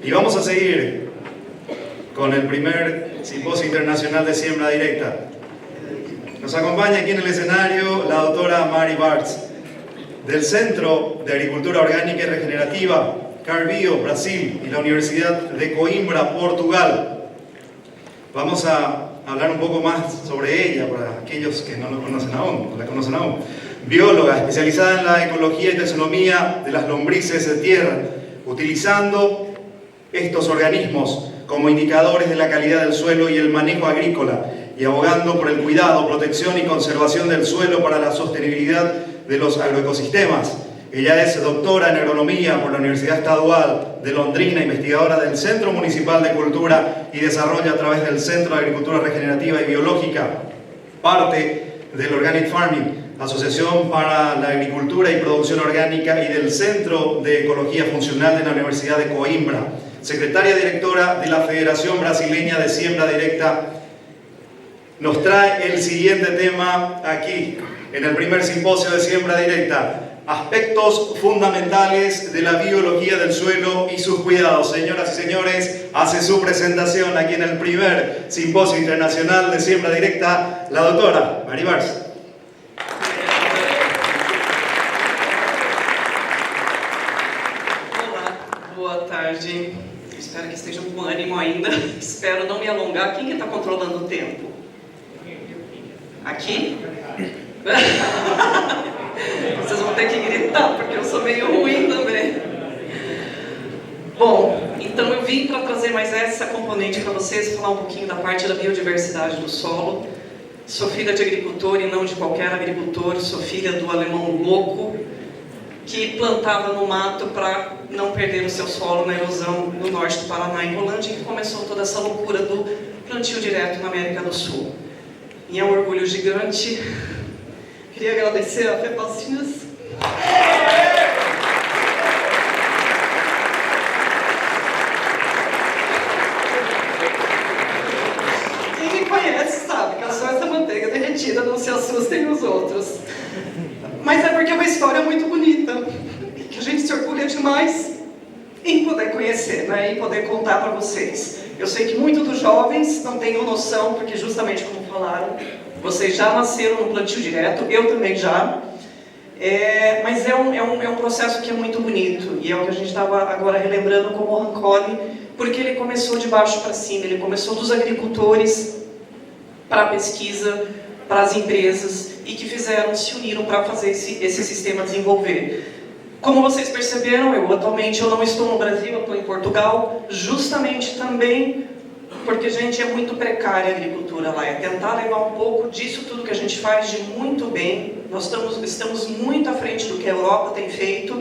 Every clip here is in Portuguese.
Y vamos a seguir con el primer Simposio Internacional de Siembra Directa. Nos acompaña aquí en el escenario la doctora Mari Bartz, del Centro de Agricultura Orgánica y Regenerativa, Carbio, Brasil, y la Universidad de Coimbra, Portugal. Vamos a hablar un poco más sobre ella para aquellos que no la conocen aún. Bióloga especializada en la ecología y taxonomía de las lombrices de tierra, utilizando estos organismos como indicadores de la calidad del suelo y el manejo agrícola, y abogando por el cuidado, protección y conservación del suelo para la sostenibilidad de los agroecosistemas. Ella es doctora en agronomía por la Universidad Estadual de Londrina, investigadora del Centro Municipal de Cultura y Desarrollo a través del Centro de Agricultura Regenerativa y Biológica, parte del Organic Farming, Asociación para la Agricultura y Producción Orgánica, y del Centro de Ecología Funcional de la Universidad de Coimbra, secretaria directora de la Federación Brasileña de Siembra Directa. Nos trae el siguiente tema aquí, en el primer simposio de Siembra Directa: aspectos fundamentales de la biología del suelo y sus cuidados. Señoras y señores, hace su presentación aquí en el primer Simposio Internacional de Siembra Directa, la doctora Mari Bartz. Olá, boa tarde. Espero que estejam com ânimo ainda. Espero não me alongar. Quem que está controlando o tempo? Aqui? Vocês vão ter que gritar, porque eu sou meio ruim também. Bom, então eu vim para trazer mais essa componente para vocês, falar um pouquinho da parte da biodiversidade do solo. Sou filha de agricultor e não de qualquer agricultor, sou filha do alemão louco, que plantava no mato para não perder o seu solo na erosão no norte do Paraná e Rolândia, que começou toda essa loucura do plantio direto na América do Sul. E é um orgulho gigante. Queria agradecer a FEPACINAS. Quem me conhece sabe que eu sou essa manteiga derretida, não se assustem os outros. Mas é porque é uma história muito bonita, que a gente se orgulha demais em poder conhecer, né? E poder contar para vocês. Eu sei que muitos dos jovens não têm noção, porque justamente como falaram, vocês já nasceram no plantio direto, eu também já. Mas é um processo que é muito bonito, e é o que a gente estava agora relembrando como o Rancone, porque ele começou de baixo para cima, ele começou dos agricultores para a pesquisa, para as empresas, e que se uniram para fazer esse sistema desenvolver. Como vocês perceberam, atualmente eu não estou no Brasil, eu estou em Portugal, justamente também porque, gente, é muito precária a agricultura lá, é tentar levar um pouco disso tudo que a gente faz de muito bem. Nós estamos muito à frente do que a Europa tem feito,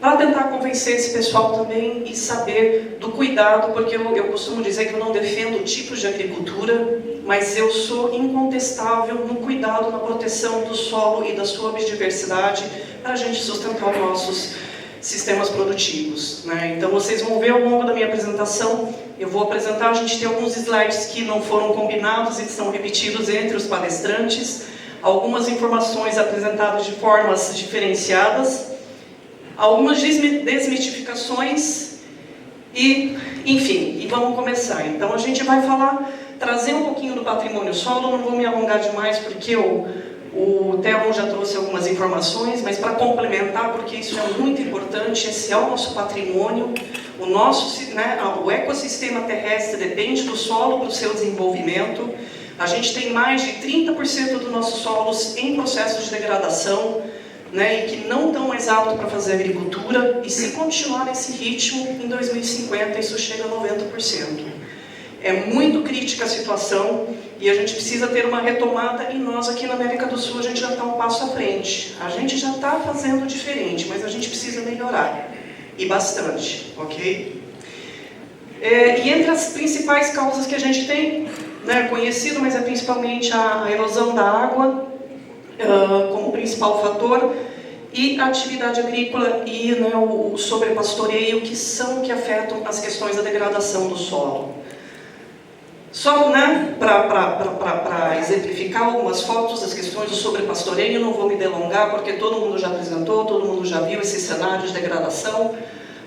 para tentar convencer esse pessoal também e saber do cuidado, porque eu costumo dizer que eu não defendo tipos de agricultura, mas eu sou incontestável no cuidado, na proteção do solo e da sua biodiversidade, para a gente sustentar os nossos sistemas produtivos, né? Então vocês vão ver ao longo da minha apresentação, eu vou apresentar, a gente tem alguns slides que não foram combinados e que são repetidos entre os palestrantes, algumas informações apresentadas de formas diferenciadas, algumas desmistificações e, enfim, e vamos começar. Então a gente vai trazer um pouquinho do patrimônio solo, não vou me alongar demais porque o Theo já trouxe algumas informações, mas para complementar, porque isso é muito importante, esse é o nosso patrimônio, o ecossistema terrestre depende do solo para o seu desenvolvimento. A gente tem mais de 30% dos nossos solos em processo de degradação, né, e que não estão mais aptos para fazer agricultura, e se continuar nesse ritmo, em 2050 isso chega a 90%. É muito crítica a situação e a gente precisa ter uma retomada, e nós aqui na América do Sul a gente já está um passo à frente. A gente já está fazendo diferente, mas a gente precisa melhorar, e bastante, ok? E entre as principais causas que a gente tem, né, conhecido, mas é principalmente a erosão da água, como principal fator, e a atividade agrícola e, né, o sobrepastoreio, que afetam as questões da degradação do solo. Só, né, para exemplificar algumas fotos das questões do sobrepastoreio, não vou me delongar, porque todo mundo já apresentou, todo mundo já viu esses cenários de degradação.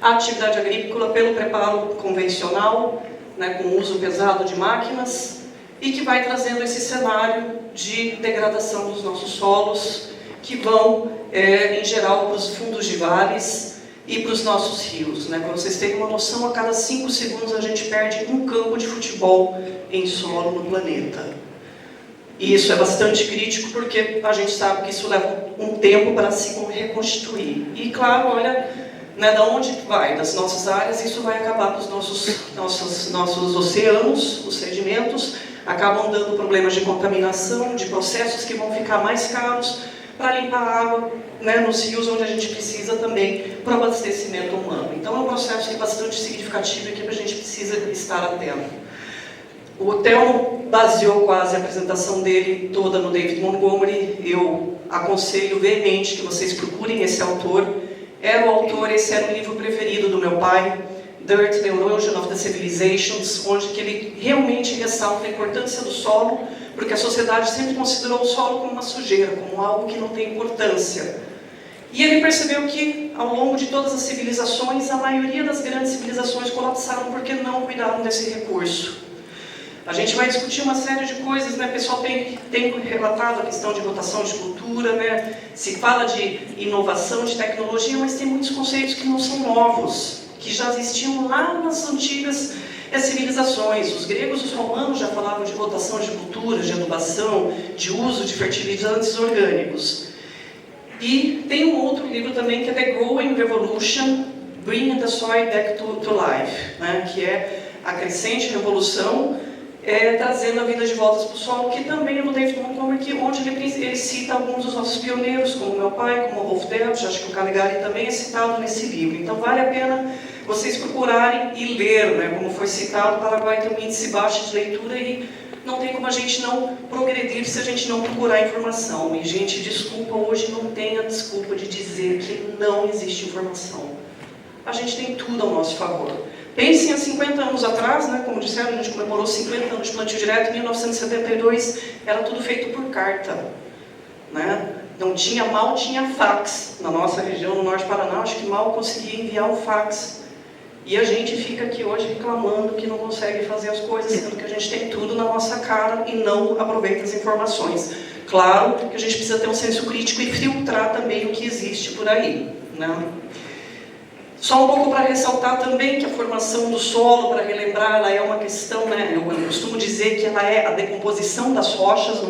a atividade agrícola pelo preparo convencional, né, com o uso pesado de máquinas, e que vai trazendo esse cenário de degradação dos nossos solos, que vão, em geral, para os fundos de vales e para os nossos rios. Né? Para vocês terem uma noção, a cada 5 segundos a gente perde um campo de futebol em solo no planeta. E isso é bastante crítico, porque a gente sabe que isso leva um tempo para se reconstituir. E, claro, olha, né, da onde vai? Das nossas áreas, isso vai acabar com os nossos oceanos, os sedimentos, acabam dando problemas de contaminação, de processos que vão ficar mais caros para limpar a água, né, nos rios, onde a gente precisa também para o abastecimento humano. Então é um processo que é bastante significativo e que a gente precisa estar atento. O Theo baseou quase a apresentação dele toda no David Montgomery. Eu aconselho veemente que vocês procurem esse autor. Esse era o livro preferido do meu pai, Dirt, The Erosion of the Civilizations, onde que ele realmente ressalta a importância do solo, porque a sociedade sempre considerou o solo como uma sujeira, como algo que não tem importância. E ele percebeu que, ao longo de todas as civilizações, a maioria das grandes civilizações colapsaram porque não cuidaram desse recurso. A gente vai discutir uma série de coisas, né? O pessoal tem relatado a questão de rotação de cultura, né? Se fala de inovação, de tecnologia, mas tem muitos conceitos que não são novos, que já existiam lá nas antigas civilizações. Os gregos e os romanos já falavam de rotação de culturas, de adubação, de uso de fertilizantes orgânicos. E tem um outro livro também que é The Growing Revolution, Bringing the Soil Back to Life, né? Que é a crescente revolução, trazendo a vida de volta para o solo, que também é do David Montgomery, onde ele cita alguns dos nossos pioneiros, como meu pai, como o Rolf Delft, acho que o Caligari também é citado nesse livro. Então vale a pena vocês procurarem e ler, né? Como foi citado, o Paraguai tem um índice baixo de leitura e não tem como a gente não progredir se a gente não procurar informação. E, gente, desculpa, hoje não tem a desculpa de dizer que não existe informação. A gente tem tudo ao nosso favor. Pensem há 50 anos atrás, né, como disseram, a gente comemorou 50 anos de plantio direto, em 1972 era tudo feito por carta. Né? Mal tinha fax. Na nossa região, no Norte do Paraná, acho que mal conseguia enviar o fax. E a gente fica aqui hoje reclamando que não consegue fazer as coisas, sendo que a gente tem tudo na nossa cara e não aproveita as informações. Claro que a gente precisa ter um senso crítico e filtrar também o que existe por aí. Né? Só um pouco para ressaltar também que a formação do solo, para relembrar, ela é uma questão, né, eu costumo dizer que ela é a decomposição das rochas,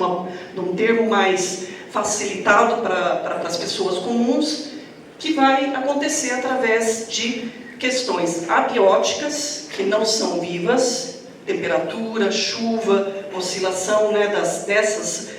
num termo mais facilitado para as pessoas comuns, que vai acontecer através de questões abióticas, que não são vivas, temperatura, chuva, oscilação, né, dessas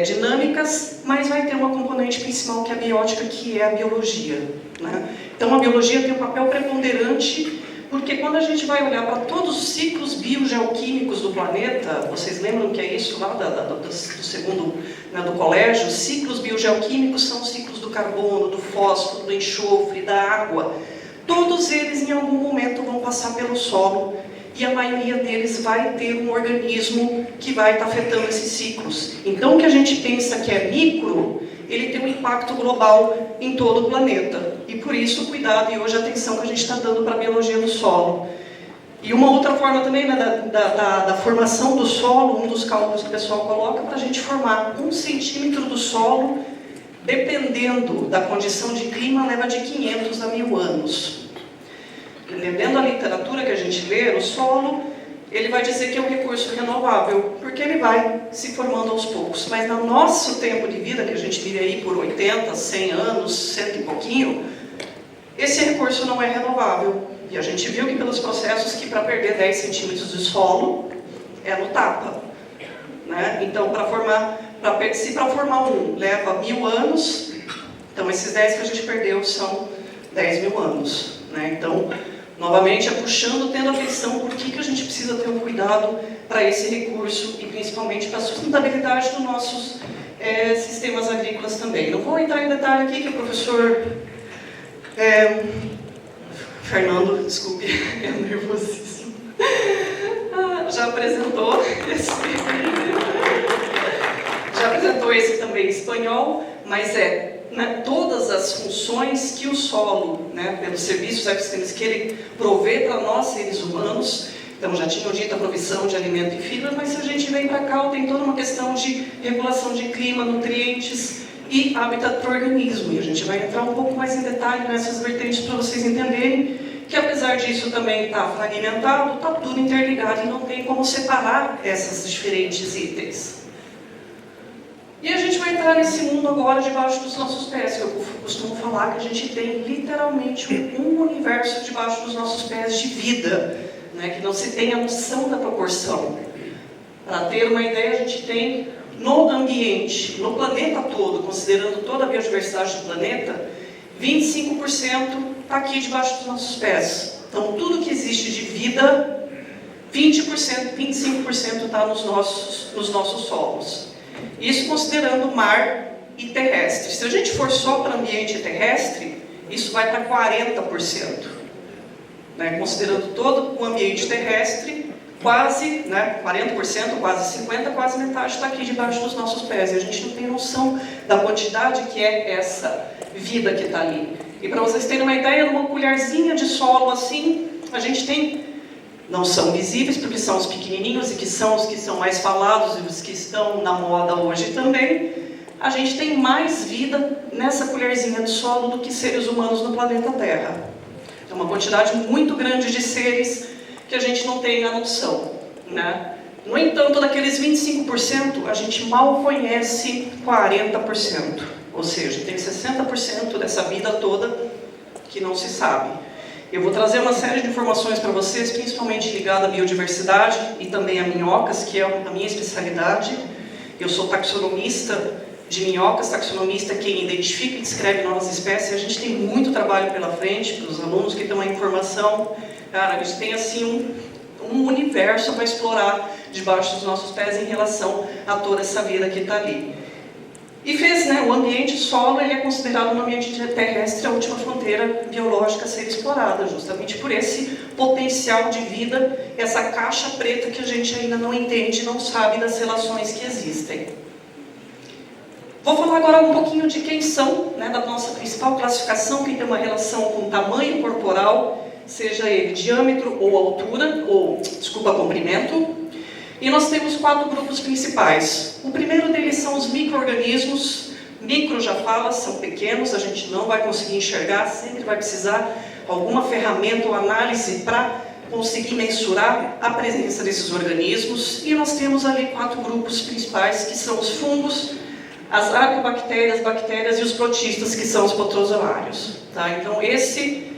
dinâmicas, mas vai ter uma componente principal que é a biótica, que é a biologia. Né? Então a biologia tem um papel preponderante, porque quando a gente vai olhar para todos os ciclos biogeoquímicos do planeta, vocês lembram que é isso lá do segundo, né, do colégio? Ciclos biogeoquímicos são os ciclos do carbono, do fósforo, do enxofre, da água. Todos eles em algum momento vão passar pelo solo e a maioria deles vai ter um organismo que vai estar afetando esses ciclos. Então o que a gente pensa que é micro, ele tem um impacto global em todo o planeta. E por isso o cuidado e hoje a atenção que a gente está dando para a biologia do solo. E uma outra forma também, né, da formação do solo, um dos cálculos que o pessoal coloca, para a gente formar 1 centímetro do solo, dependendo da condição de clima, leva de 500 a 1000 anos. Dependendo da literatura que a gente lê, o solo, ele vai dizer que é um recurso renovável, porque ele vai se formando aos poucos. Mas no nosso tempo de vida, que a gente vive aí por 80, 100 anos, 100 e pouquinho, esse recurso não é renovável. E a gente viu que pelos processos que para perder 10 centímetros de solo, é no tapa. Né? Então, para formar um leva 1000 anos, então esses 10 que a gente perdeu são 10.000 anos. Né? Então, novamente, puxando, tendo atenção por que a gente precisa ter um cuidado para esse recurso e principalmente para a sustentabilidade dos nossos sistemas agrícolas também. Não vou entrar em detalhe aqui, que o professor Fernando, desculpe, é nervosíssimo, já apresentou esse também em espanhol, mas né, todas as funções que o solo, né, pelos serviços ecossistemas que ele provê para nós, seres humanos. Então, já tinham dito a provisão de alimento e fibra, mas se a gente vem para cá, tem toda uma questão de regulação de clima, nutrientes e habitat para o organismo. E a gente vai entrar um pouco mais em detalhe nessas vertentes para vocês entenderem que, apesar disso também estar fragmentado, está tudo interligado e não tem como separar esses diferentes itens. E a gente vai entrar nesse mundo agora debaixo dos nossos pés. Eu costumo falar que a gente tem literalmente um universo debaixo dos nossos pés de vida, né, que não se tem a noção da proporção. Para ter uma ideia, a gente tem no ambiente, no planeta todo, considerando toda a biodiversidade do planeta, 25% está aqui debaixo dos nossos pés. Então, tudo que existe de vida, 20%, 25% está nos nossos solos. Isso considerando mar e terrestre. Se a gente for só para o ambiente terrestre, isso vai para 40%. Né? Considerando todo o ambiente terrestre, quase, né, 40%, quase 50%, quase metade está aqui debaixo dos nossos pés. E a gente não tem noção da quantidade que é essa vida que está ali. E para vocês terem uma ideia, numa colherzinha de solo assim, a gente tem, não são visíveis porque são os pequenininhos e que são os que são mais falados e os que estão na moda hoje também, a gente tem mais vida nessa colherzinha de solo do que seres humanos no planeta Terra. É uma quantidade muito grande de seres que a gente não tem a noção, né? No entanto, daqueles 25%, a gente mal conhece 40%. Ou seja, tem 60% dessa vida toda que não se sabe. Eu vou trazer uma série de informações para vocês, principalmente ligada à biodiversidade e também a minhocas, que é a minha especialidade. Eu sou taxonomista de minhocas, taxonomista quem identifica e descreve novas espécies. A gente tem muito trabalho pela frente, para os alunos que estão a informação. Cara, a gente tem assim um universo para explorar debaixo dos nossos pés em relação a toda essa vida que está ali. E fez, né, o ambiente solo, ele é considerado no ambiente terrestre a última fronteira biológica a ser explorada, justamente por esse potencial de vida, essa caixa preta que a gente ainda não entende, não sabe das relações que existem. Vou falar agora um pouquinho de quem são, né, da nossa principal classificação, que tem uma relação com tamanho corporal, seja ele diâmetro ou altura, comprimento. E nós temos 4 grupos principais. O primeiro deles são os micro-organismos. Micro já fala, são pequenos, a gente não vai conseguir enxergar, sempre vai precisar alguma ferramenta ou análise para conseguir mensurar a presença desses organismos. E nós temos ali 4 grupos principais, que são os fungos, as arqueobactérias, bactérias e os protistas, que são os protozoários. Tá? Então esse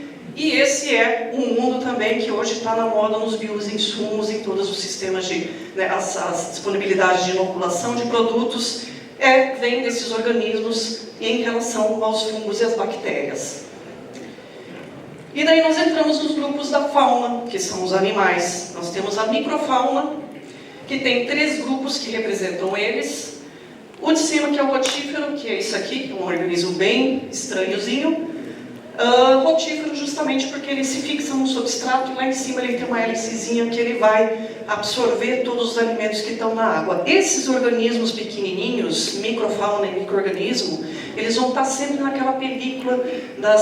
é um mundo também que hoje está na moda nos bioinsumos, em todos os sistemas de, né, as disponibilidades de inoculação de produtos, vem desses organismos em relação aos fungos e às bactérias. E daí nós entramos nos grupos da fauna, que são os animais. Nós temos a microfauna, que tem 3 grupos que representam eles. O de cima, que é o rotífero, que é isso aqui, um organismo bem estranhozinho. Rotífero justamente porque ele se fixa no substrato e lá em cima ele tem uma hélicezinha que ele vai absorver todos os alimentos que estão na água. Esses organismos pequenininhos, microfauna e microorganismo, eles vão estar sempre naquela película da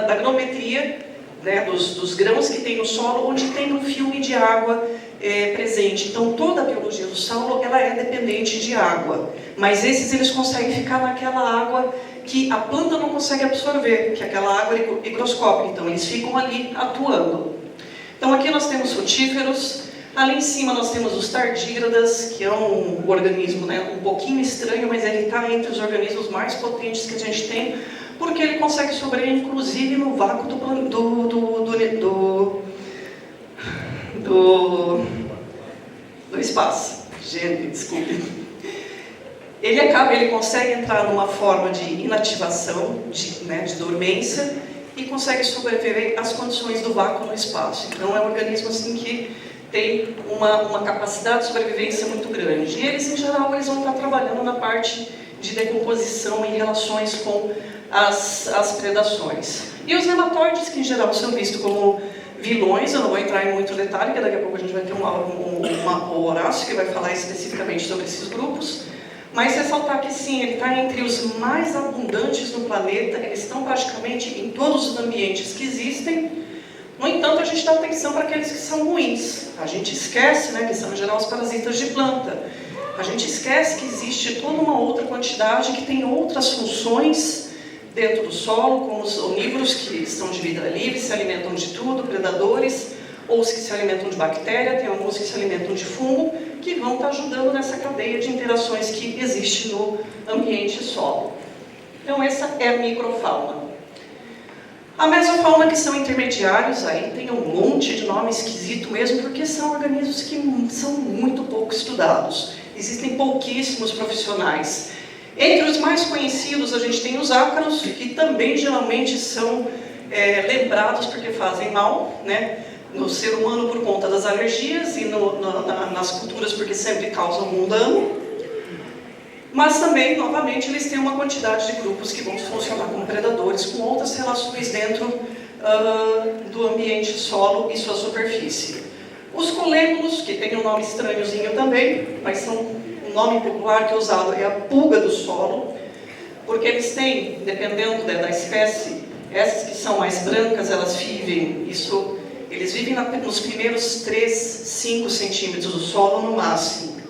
granulometria, né, dos grãos que tem no solo, onde tem um filme de água presente. Então toda a biologia do solo ela é dependente de água, mas esses eles conseguem ficar naquela água que a planta não consegue absorver, que é aquela água higroscópica, então eles ficam ali atuando. Então aqui nós temos rotíferos, ali em cima nós temos os tardígradas, que é um organismo, né, um pouquinho estranho, mas ele está entre os organismos mais potentes que a gente tem, porque ele consegue sobreviver inclusive no vácuo do espaço. Gente, desculpe. Ele consegue entrar numa forma de inativação, de dormência, e consegue sobreviver às condições do vácuo no espaço. Então é um organismo assim que tem uma capacidade de sobrevivência muito grande. E eles, em geral, eles vão estar trabalhando na parte de decomposição em relações com as predações. E os nematóides, que em geral são vistos como vilões, eu não vou entrar em muito detalhe, porque daqui a pouco a gente vai ter o Horácio que vai falar especificamente sobre esses grupos, mas ressaltar que sim, ele está entre os mais abundantes no planeta, eles estão praticamente em todos os ambientes que existem. No entanto, a gente dá atenção para aqueles que são ruins. A gente esquece, né, que são em geral os parasitas de planta. A gente esquece que existe toda uma outra quantidade que tem outras funções dentro do solo, como os onívoros, que estão de vida livre, se alimentam de tudo, predadores, ou os que se alimentam de bactéria, tem alguns que se alimentam de fungo, que vão estar ajudando nessa cadeia de interações que existe no ambiente solo. Então, essa é a microfauna. A mesofauna, que são intermediários, aí tem um monte de nome esquisito mesmo, porque são organismos que são muito pouco estudados. Existem pouquíssimos profissionais. Entre os mais conhecidos, a gente tem os ácaros, que também geralmente são lembrados porque fazem mal, né, no ser humano por conta das alergias e nas culturas porque sempre causam algum dano. Mas também, novamente, eles têm uma quantidade de grupos que vão funcionar como predadores, com outras relações dentro do ambiente solo e sua superfície. Os colêmulos, que tem um nome estranhozinho também, mas são um nome popular que é usado, é a pulga do solo, porque eles têm, dependendo da espécie, essas que são mais brancas, elas vivem, eles vivem nos primeiros 3, 5 centímetros do solo no máximo.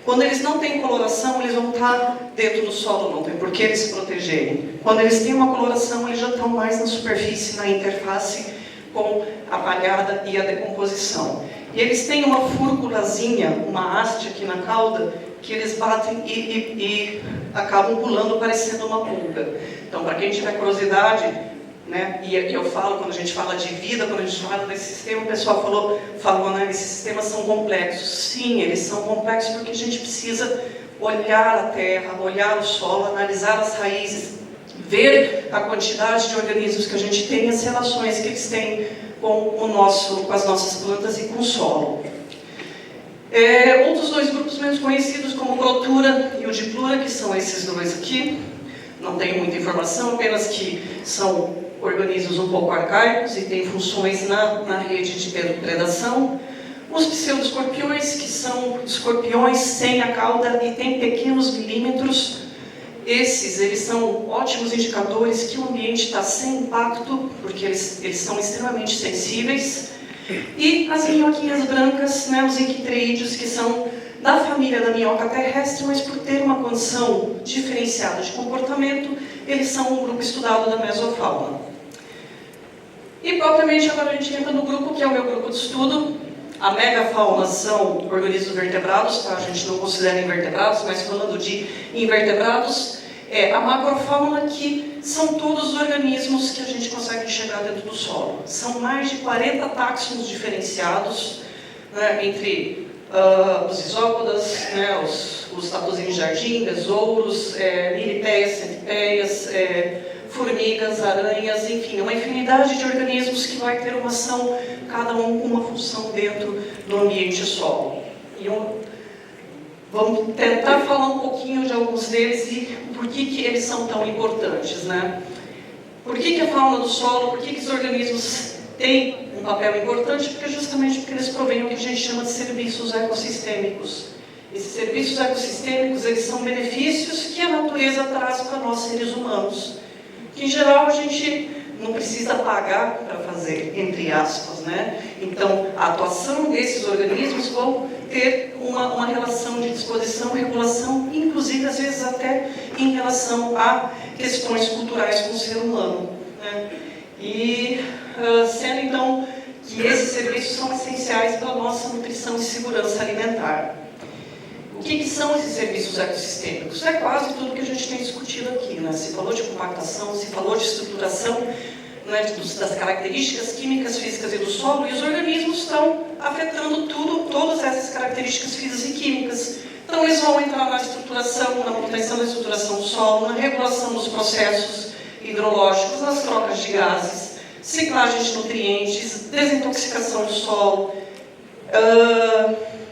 Quando eles não têm coloração, eles vão estar dentro do solo, não tem por que eles se protegerem. Quando eles têm uma coloração, eles já estão mais na superfície, na interface com a palhada e a decomposição. E eles têm uma fúrculazinha, uma haste aqui na cauda, que eles batem e acabam pulando parecendo uma pulga. Então, para quem tiver curiosidade, né, e eu falo, quando a gente fala de vida, quando a gente fala desse sistema, o pessoal falou, né, esses sistemas são complexos. Sim, eles são complexos porque a gente precisa olhar a terra, olhar o solo, analisar as raízes, ver a quantidade de organismos que a gente tem e as relações que eles têm com as nossas plantas e com o solo. Outros dois grupos menos conhecidos, como o Crotura e o Diplura, que são esses dois aqui, não tenho muita informação, apenas que são organismos um pouco arcaicos e têm funções na rede de predação. Os pseudoscorpiões, que são escorpiões sem a cauda e têm pequenos milímetros. Eles são ótimos indicadores que o ambiente está sem impacto, porque eles são extremamente sensíveis. E as minhoquinhas brancas, né, os equitreídeos, que são da família da minhoca terrestre, mas por ter uma condição diferenciada de comportamento, eles são um grupo estudado da mesofauna. E propriamente agora a gente entra no grupo que é o meu grupo de estudo. A megafauna são organismos vertebrados, tá? A gente não considera invertebrados, mas falando de invertebrados, a macrofauna, que são todos os organismos que a gente consegue enxergar dentro do solo. São mais de 40 táxons diferenciados, né, entre os isópodas, né, os tatuzinhos de jardim, besouros, milipéias, centipéias, formigas, aranhas, enfim, uma infinidade de organismos que vai ter uma ação, cada um com uma função dentro do ambiente solo. E vamos tentar falar um pouquinho de alguns deles e por que eles são tão importantes, né? Por que a fauna do solo, por que os organismos têm um papel importante? Justamente porque eles provêm o que a gente chama de serviços ecossistêmicos. Esses serviços ecossistêmicos, eles são benefícios que a natureza traz para nós, seres humanos. Que, em geral, a gente não precisa pagar para fazer, entre aspas, né? Então, a atuação desses organismos vão ter uma relação de disposição, regulação, inclusive, às vezes, até em relação a questões culturais com o ser humano, né? E sendo, então, que esses serviços são essenciais para a nossa nutrição e segurança alimentar. O que são esses serviços ecossistêmicos? É quase tudo que a gente tem discutido aqui, né? Se falou de compactação, se falou de estruturação, né, das características químicas, físicas e do solo, e os organismos estão afetando todas essas características físicas e químicas. Então, eles vão entrar na estruturação, na manutenção da estruturação do solo, na regulação dos processos hidrológicos, nas trocas de gases, ciclagem de nutrientes, desintoxicação do solo,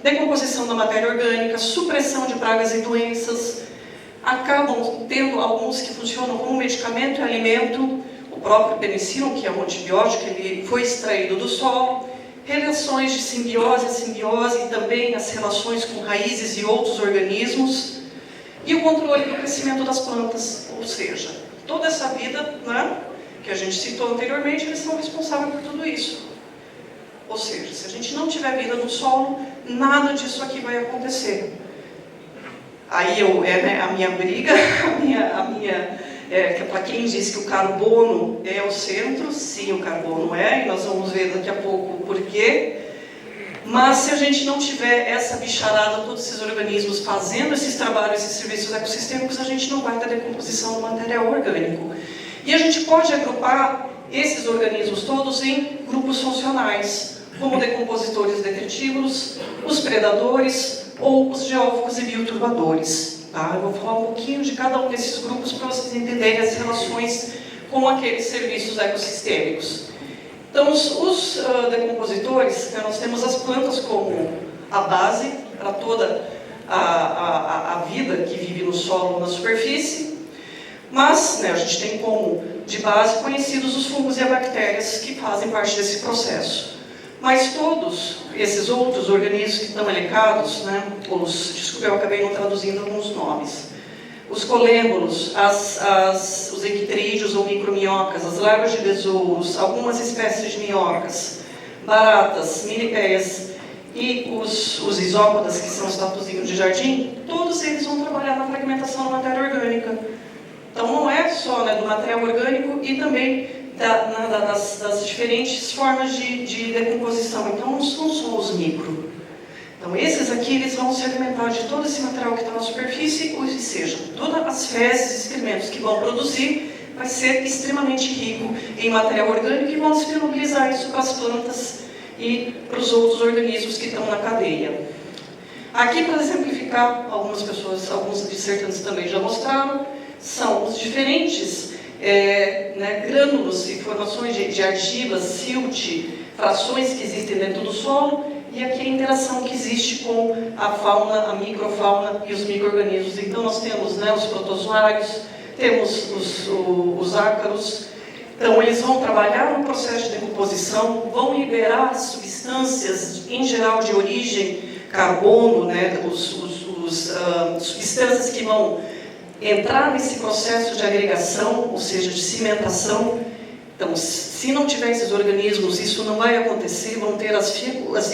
decomposição da matéria orgânica, supressão de pragas e doenças. Acabam tendo alguns que funcionam como medicamento e alimento. O próprio penicilino, que é um antibiótico, ele foi extraído do solo, relações de simbiose a simbiose e também as relações com raízes e outros organismos, e o controle do crescimento das plantas, ou seja, toda essa vida, né, que a gente citou anteriormente, eles são responsáveis por tudo isso. Ou seja, se a gente não tiver vida no solo, nada disso aqui vai acontecer. Aí a minha briga, para quem diz que o carbono é o centro, sim, o carbono é, e nós vamos ver daqui a pouco o porquê. Mas se a gente não tiver essa bicharada, todos esses organismos fazendo esses trabalhos, esses serviços ecossistêmicos, a gente não vai ter decomposição do material orgânico. E a gente pode agrupar esses organismos todos em grupos funcionais, como decompositores detritívoros, os predadores ou os geófagos e bioturbadores. Tá? Eu vou falar um pouquinho de cada um desses grupos para vocês entenderem as relações com aqueles serviços ecossistêmicos. Então, os decompositores, nós temos as plantas como a base para toda a vida que vive no solo ou na superfície, mas a gente tem como de base conhecidos os fungos e as bactérias que fazem parte desse processo. Mas todos esses outros organismos que estão elencados, desculpa, eu acabei não traduzindo alguns nomes. Os colêmbolos, os equiterídeos ou microminhocas, as larvas de besouros, algumas espécies de minhocas, baratas, milipéias e os isópodas, que são os tatuzinhos de jardim, todos eles vão trabalhar na fragmentação da matéria orgânica. Então não é só do material orgânico e também das diferentes formas de decomposição. Então não são só os micro. Então esses aqui eles vão se alimentar de todo esse material que está na superfície, ou seja, todas as fezes e excrementos que vão produzir vai ser extremamente rico em material orgânico e vão disponibilizar isso para as plantas e para os outros organismos que estão na cadeia. Aqui, para exemplificar, alguns dissertantes também já mostraram, são os diferentes grânulos e formações de argilas, silt, frações que existem dentro do solo, e aqui a interação que existe com a fauna, a microfauna e os micro-organismos. Então nós temos os protozoários, temos os ácaros. Então eles vão trabalhar no processo de decomposição, vão liberar substâncias, em geral de origem carbono, substâncias que vão entrar nesse processo de agregação, ou seja, de cimentação. Então, se não tiver esses organismos, isso não vai acontecer, vão ter as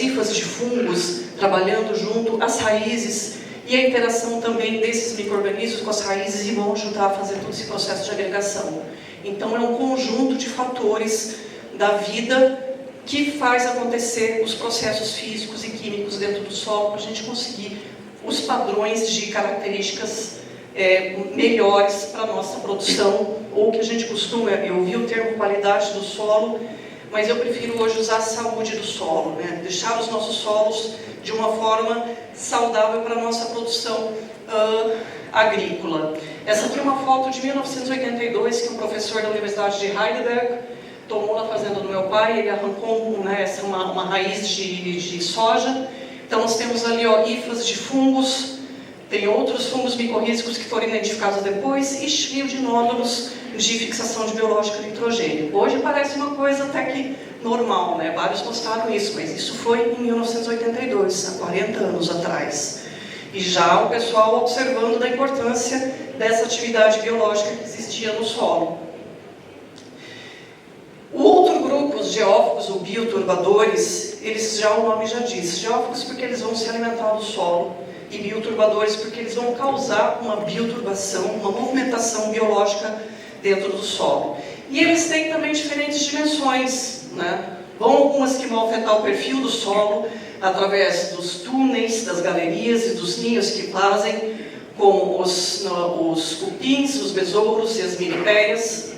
hifas de fungos trabalhando junto, as raízes e a interação também desses micro-organismos com as raízes e vão ajudar a fazer todo esse processo de agregação. Então, é um conjunto de fatores da vida que faz acontecer os processos físicos e químicos dentro do solo para a gente conseguir os padrões de características melhores para a nossa produção, ou que a gente costuma, eu ouvi o termo qualidade do solo, mas eu prefiro hoje usar a saúde do solo, deixar os nossos solos de uma forma saudável para a nossa produção agrícola. Essa aqui é uma foto de 1982 que um professor da Universidade de Heidelberg tomou na fazenda do meu pai. Ele arrancou uma raiz de soja. Então nós temos ali hifas de fungos. Tem outros fungos micorrízicos que foram identificados depois e cheio de nódulos de fixação de biológico de nitrogênio. Hoje parece uma coisa até que normal, Vários mostraram isso, mas isso foi em 1982, há 40 anos atrás. E já o pessoal observando da importância dessa atividade biológica que existia no solo. O outro grupo, os geófagos ou bioturbadores, o nome já diz, geófagos porque eles vão se alimentar do solo, e bioturbadores porque eles vão causar uma bioturbação, uma movimentação biológica dentro do solo. E eles têm também diferentes dimensões, Vão algumas que vão afetar o perfil do solo através dos túneis, das galerias e dos ninhos que fazem, como os cupins, os besouros e as milipéias.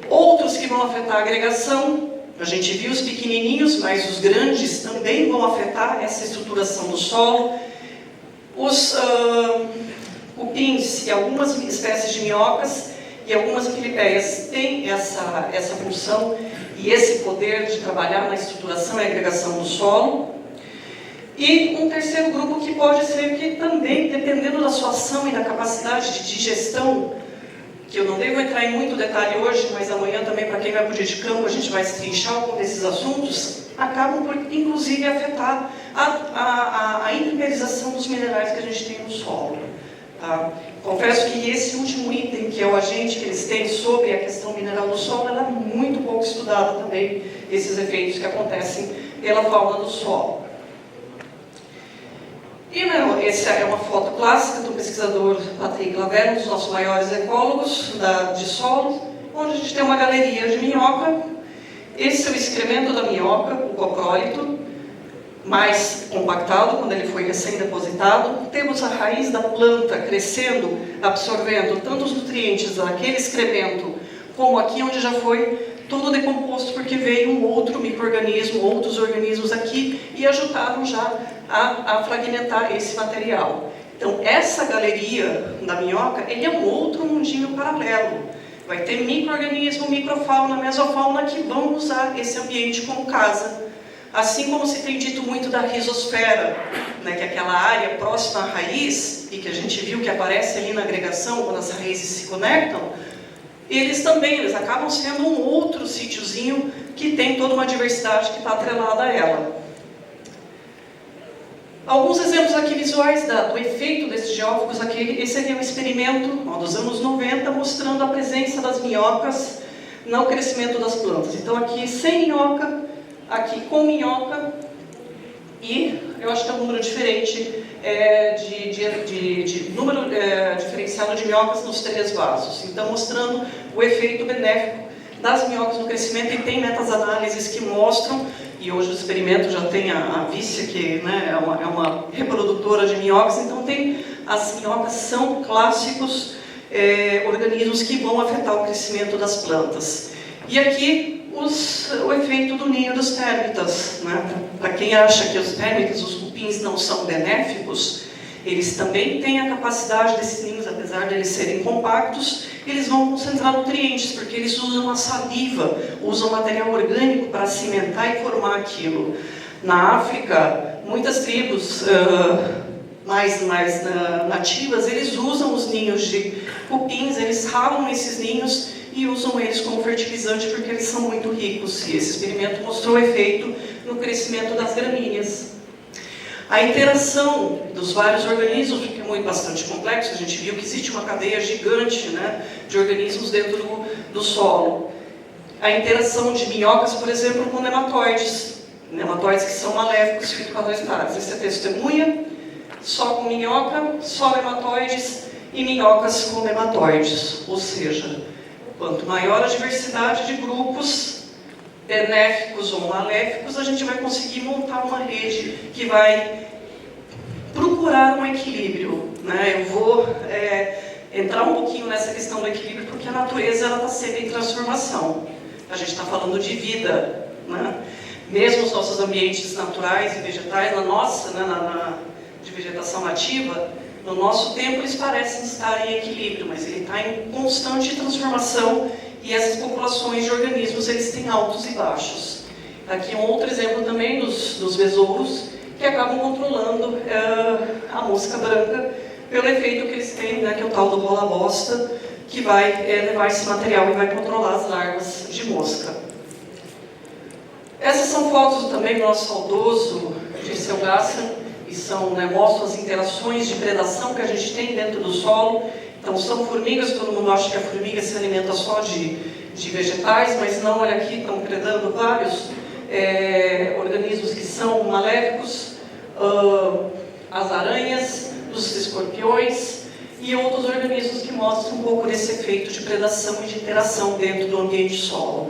Outros que vão afetar a agregação. A gente viu os pequenininhos, mas os grandes também vão afetar essa estruturação do solo. Os cupins e algumas espécies de minhocas e algumas milipéias têm essa função e esse poder de trabalhar na estruturação e agregação do solo. E um terceiro grupo que pode ser que também, dependendo da sua ação e da capacidade de digestão, que eu não devo entrar em muito detalhe hoje, mas amanhã também, para quem vai para o dia de campo, a gente vai trinchar algum desses assuntos, acabam por, inclusive, afetar a mineralização dos minerais que a gente tem no solo. Tá? Confesso que esse último item, que é o agente que eles têm sobre a questão mineral do solo, ela é muito pouco estudada também, esses efeitos que acontecem pela fauna do solo. E essa é uma foto clássica do pesquisador Patrick Laverne, um dos nossos maiores ecólogos de solo, onde a gente tem uma galeria de minhoca. Esse é o excremento da minhoca, o coprólito, mais compactado, quando ele foi recém-depositado. Temos a raiz da planta crescendo, absorvendo tanto os nutrientes daquele excremento, como aqui onde já foi todo decomposto, porque veio um outro micro-organismo, outros organismos aqui, e ajudaram já a fragmentar esse material. Então, essa galeria da minhoca, ele é um outro mundinho paralelo. Vai ter micro-organismo, microfauna, mesofauna, que vão usar esse ambiente como casa. Assim como se tem dito muito da rizosfera, né, que é aquela área próxima à raiz, e que a gente viu que aparece ali na agregação, quando as raízes se conectam, eles acabam sendo um outro sítiozinho que tem toda uma diversidade que está atrelada a ela. Alguns exemplos aqui visuais do efeito desses geófagos. Esse aqui é um experimento dos anos 90, mostrando a presença das minhocas no crescimento das plantas. Então aqui sem minhoca, aqui com minhoca, e eu acho que é um número diferente de número diferenciado de minhocas nos 3 vasos. Então, mostrando o efeito benéfico das minhocas no crescimento, e tem meta-análises que mostram, e hoje o experimento já tem a Vícia, que né, é uma reprodutora de minhocas, então as minhocas são clássicos organismos que vão afetar o crescimento das plantas. E aqui o efeito do ninho dos térmitas. Né? Para quem acha que os térmitas, os cupins, não são benéficos, eles também têm a capacidade desses ninhos, apesar de eles serem compactos, eles vão concentrar nutrientes, porque eles usam a saliva, usam material orgânico para cimentar e formar aquilo. Na África, muitas tribos mais nativas, eles usam os ninhos de cupins, eles ralam esses ninhos e usam eles como fertilizante, porque eles são muito ricos. E esse experimento mostrou o efeito no crescimento das gramíneas. A interação dos vários organismos, porque é bastante complexo, a gente viu que existe uma cadeia gigante, né, de organismos dentro do solo. A interação de minhocas, por exemplo, com nematóides. Nematóides que são maléficos, fitoparasitários. Esse é testemunha, só com minhoca, só nematóides, e minhocas com nematóides. Ou seja, quanto maior a diversidade de grupos benéficos ou maléficos, a gente vai conseguir montar uma rede que vai procurar um equilíbrio. Né? Eu vou entrar um pouquinho nessa questão do equilíbrio, porque a natureza está sempre em transformação. A gente está falando de vida. Né? Mesmo os nossos ambientes naturais e vegetais, de vegetação nativa, no nosso tempo eles parecem estar em equilíbrio, mas ele está em constante transformação, e essas populações de organismos, eles têm altos e baixos. Aqui um outro exemplo também dos besouros, que acabam controlando a mosca branca pelo efeito que eles têm, né, que é o tal do rola-bosta, que vai levar esse material e vai controlar as larvas de mosca. Essas são fotos também do nosso saudoso Dirceu Gasser, e mostram as interações de predação que a gente tem dentro do solo. Então, são formigas, todo mundo acha que a formiga se alimenta só de vegetais, mas não, olha aqui, estão predando vários organismos que são maléficos, as aranhas, os escorpiões e outros organismos que mostram um pouco desse efeito de predação e de interação dentro do ambiente solo.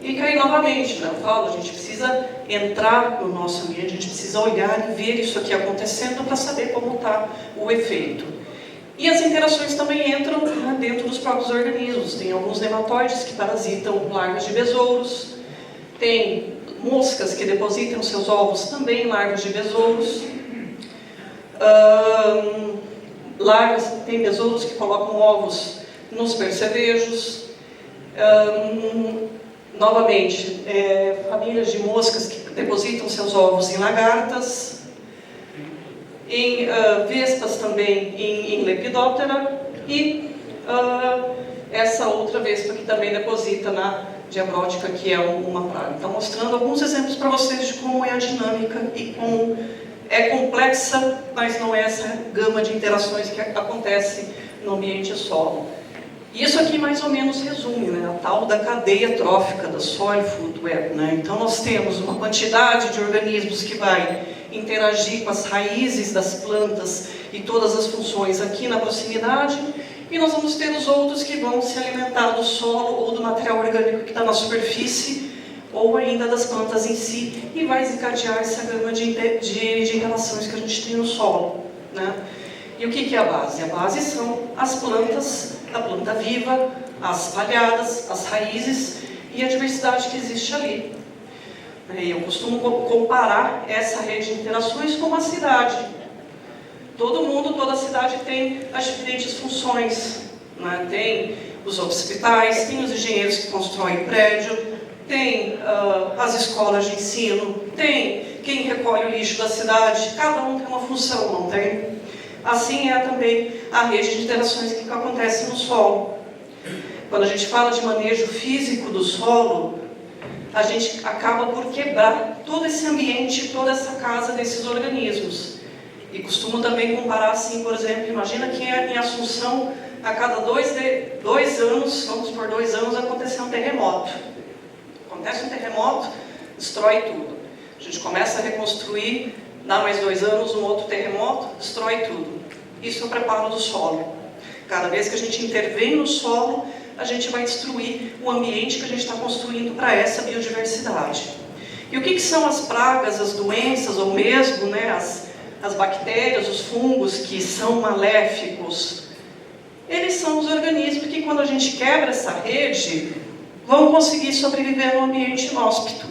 E aí, novamente, né, eu falo, a gente precisa entrar no nosso ambiente, a gente precisa olhar e ver isso aqui acontecendo para saber como está o efeito. E as interações também entram, né, dentro dos próprios organismos. Tem alguns nematóides que parasitam larvas de besouros, tem moscas que depositam seus ovos também em larvas de besouros, tem besouros que colocam ovos nos percevejos, novamente, famílias de moscas que depositam seus ovos em lagartas, em vespas também, em Lepidoptera, e essa outra vespa que também deposita na diabrótica, que é uma praga. Então, mostrando alguns exemplos para vocês de como é a dinâmica e como é complexa, mas não é essa gama de interações que acontece no ambiente solo. Isso aqui mais ou menos resume, né, a tal da cadeia trófica da Soil Food Web, né? Então nós temos uma quantidade de organismos que vai interagir com as raízes das plantas e todas as funções aqui na proximidade, e nós vamos ter os outros que vão se alimentar do solo ou do material orgânico que está na superfície, ou ainda das plantas em si, e vai desencadear essa gama de relações que a gente tem no solo, né? E o que é a base? A base são as plantas, a planta viva, as palhadas, as raízes e a diversidade que existe ali. Eu costumo comparar essa rede de interações com uma cidade. Todo mundo, toda cidade tem as diferentes funções, né? Tem os hospitais, tem os engenheiros que constroem prédio, tem as escolas de ensino, tem quem recolhe o lixo da cidade, cada um tem uma função, não tem? Assim é também a rede de interações que acontece no solo. Quando a gente fala de manejo físico do solo, a gente acaba por quebrar todo esse ambiente, toda essa casa desses organismos. E costumo também comparar assim, por exemplo, imagina que em Assunção, a cada dois anos, vamos por 2 anos, acontece um terremoto. Acontece um terremoto, destrói tudo. A gente começa a reconstruir, dá mais 2 anos, um outro terremoto, destrói tudo. Isso é o preparo do solo. Cada vez que a gente intervém no solo, a gente vai destruir o ambiente que a gente está construindo para essa biodiversidade. E o que são as pragas, as doenças, ou mesmo, né, as bactérias, os fungos que são maléficos? Eles são os organismos que, quando a gente quebra essa rede, vão conseguir sobreviver num ambiente inóspito,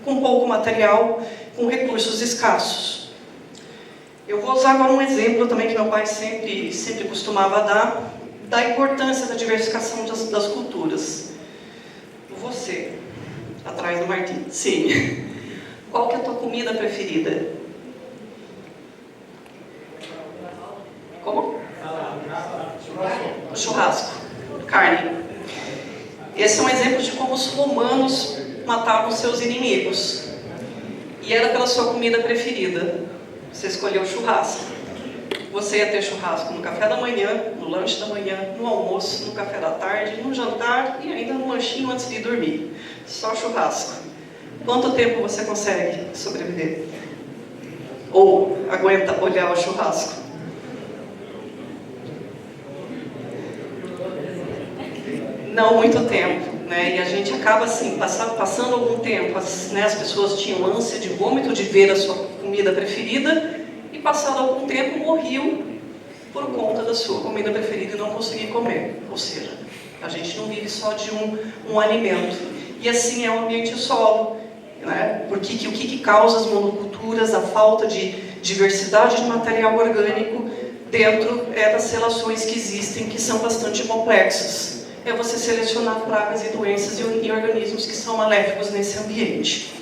com pouco material, com recursos escassos. Eu vou usar agora um exemplo também que meu pai sempre costumava dar, da importância da diversificação das culturas. Você, atrás do Martim. Sim. Qual que é a tua comida preferida? Como? Churrasco. Carne. Esse é um exemplo de como os romanos matavam seus inimigos. E era pela sua comida preferida. Você escolheu o churrasco. Você ia ter churrasco no café da manhã, no lanche da manhã, no almoço, no café da tarde, no jantar e ainda no lanchinho antes de dormir. Só churrasco. Quanto tempo você consegue sobreviver? Ou aguenta olhar o churrasco? Não muito tempo, né? E a gente acaba assim, passando algum tempo, as pessoas tinham ânsia de vômito de ver a sua comida preferida, e passado algum tempo morriam por conta da sua comida preferida e não conseguir comer. Ou seja, a gente não vive só de um alimento. E assim é o ambiente solo, né? Porque o que causa as monoculturas, a falta de diversidade de material orgânico dentro das relações que existem, que são bastante complexas. É você selecionar pragas e doenças e organismos que são maléficos nesse ambiente.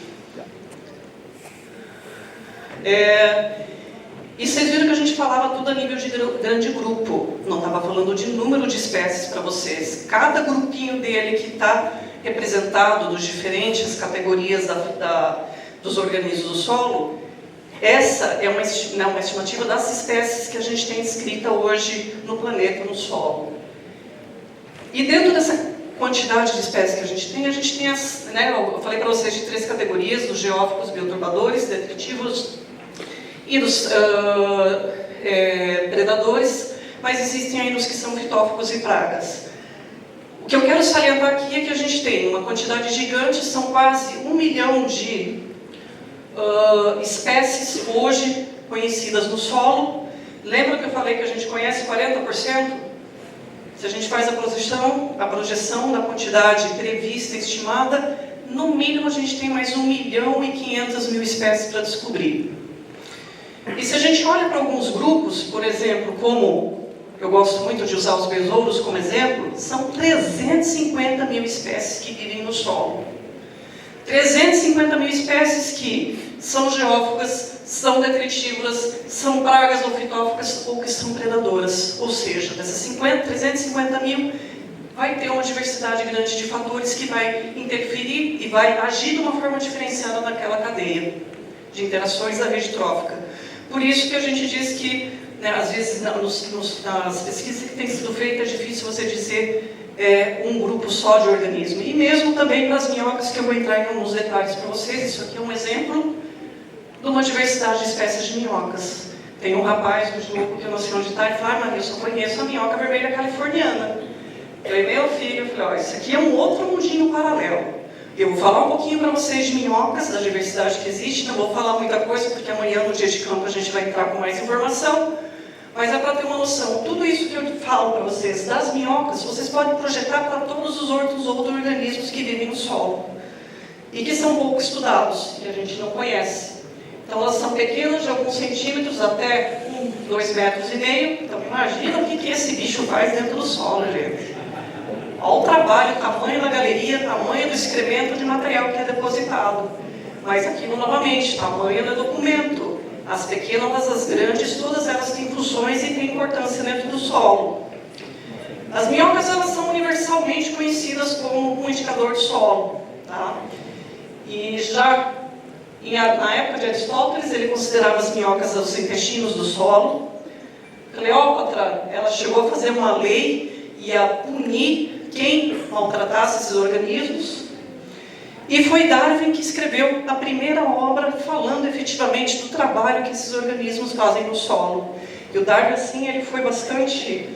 E vocês viram que a gente falava tudo a nível de grande grupo. Não estava falando de número de espécies para vocês. Cada grupinho dele que está representado nas diferentes categorias dos organismos do solo, essa é uma estimativa das espécies que a gente tem escrita hoje no planeta, no solo. E dentro dessa quantidade de espécies que a gente tem eu falei para vocês de 3 categorias, dos geóficos, bioturbadores, detritivos e dos predadores, mas existem ainda os que são fitófagos e pragas. O que eu quero salientar aqui é que a gente tem uma quantidade gigante, são quase 1 milhão de espécies hoje conhecidas no solo. Lembra que eu falei que a gente conhece 40%? Se a gente faz a projeção da quantidade prevista, estimada, no mínimo a gente tem mais 1.500.000 espécies para descobrir. E se a gente olha para alguns grupos, por exemplo, como eu gosto muito de usar os besouros como exemplo, são 350.000 espécies que vivem no solo. 350.000 espécies que são geófagas, são detritívoras, são pragas ou fitófagas ou que são predadoras. Ou seja, dessas 350.000, vai ter uma diversidade grande de fatores que vai interferir e vai agir de uma forma diferenciada naquela cadeia de interações da rede trófica. Por isso que a gente diz que, né, às vezes, nas pesquisas que têm sido feitas, é difícil você dizer um grupo só de organismo. E mesmo também para as minhocas, que eu vou entrar em alguns detalhes para vocês. Isso aqui é um exemplo de uma diversidade de espécies de minhocas. Tem um rapaz do grupo que eu não sei onde está e fala: Maria, eu só conheço a minhoca vermelha californiana. Eu falei: meu filho, eu falei: isso aqui é um outro mundinho paralelo. Eu vou falar um pouquinho para vocês de minhocas, da diversidade que existe. Não vou falar muita coisa, porque amanhã, no dia de campo, a gente vai entrar com mais informação. Mas é para ter uma noção. Tudo isso que eu falo para vocês das minhocas, vocês podem projetar para todos os outros organismos que vivem no solo. E que são pouco estudados, que a gente não conhece. Então, elas são pequenas, de alguns centímetros até 2,5 metros. Então, imagina o que esse bicho faz dentro do solo, gente. Olha o trabalho, o tamanho da galeria, o tamanho do excremento de material que é depositado. Mas aquilo, novamente, tamanho do documento. As pequenas, as grandes, todas elas têm funções e têm importância dentro do solo. As minhocas, elas são universalmente conhecidas como um indicador de solo. Tá? E já na época de Aristóteles, ele considerava as minhocas os intestinos do solo. Cleópatra, ela chegou a fazer uma lei e a punir quem maltratasse esses organismos. E foi Darwin que escreveu a primeira obra falando efetivamente do trabalho que esses organismos fazem no solo. E o Darwin, assim, ele foi bastante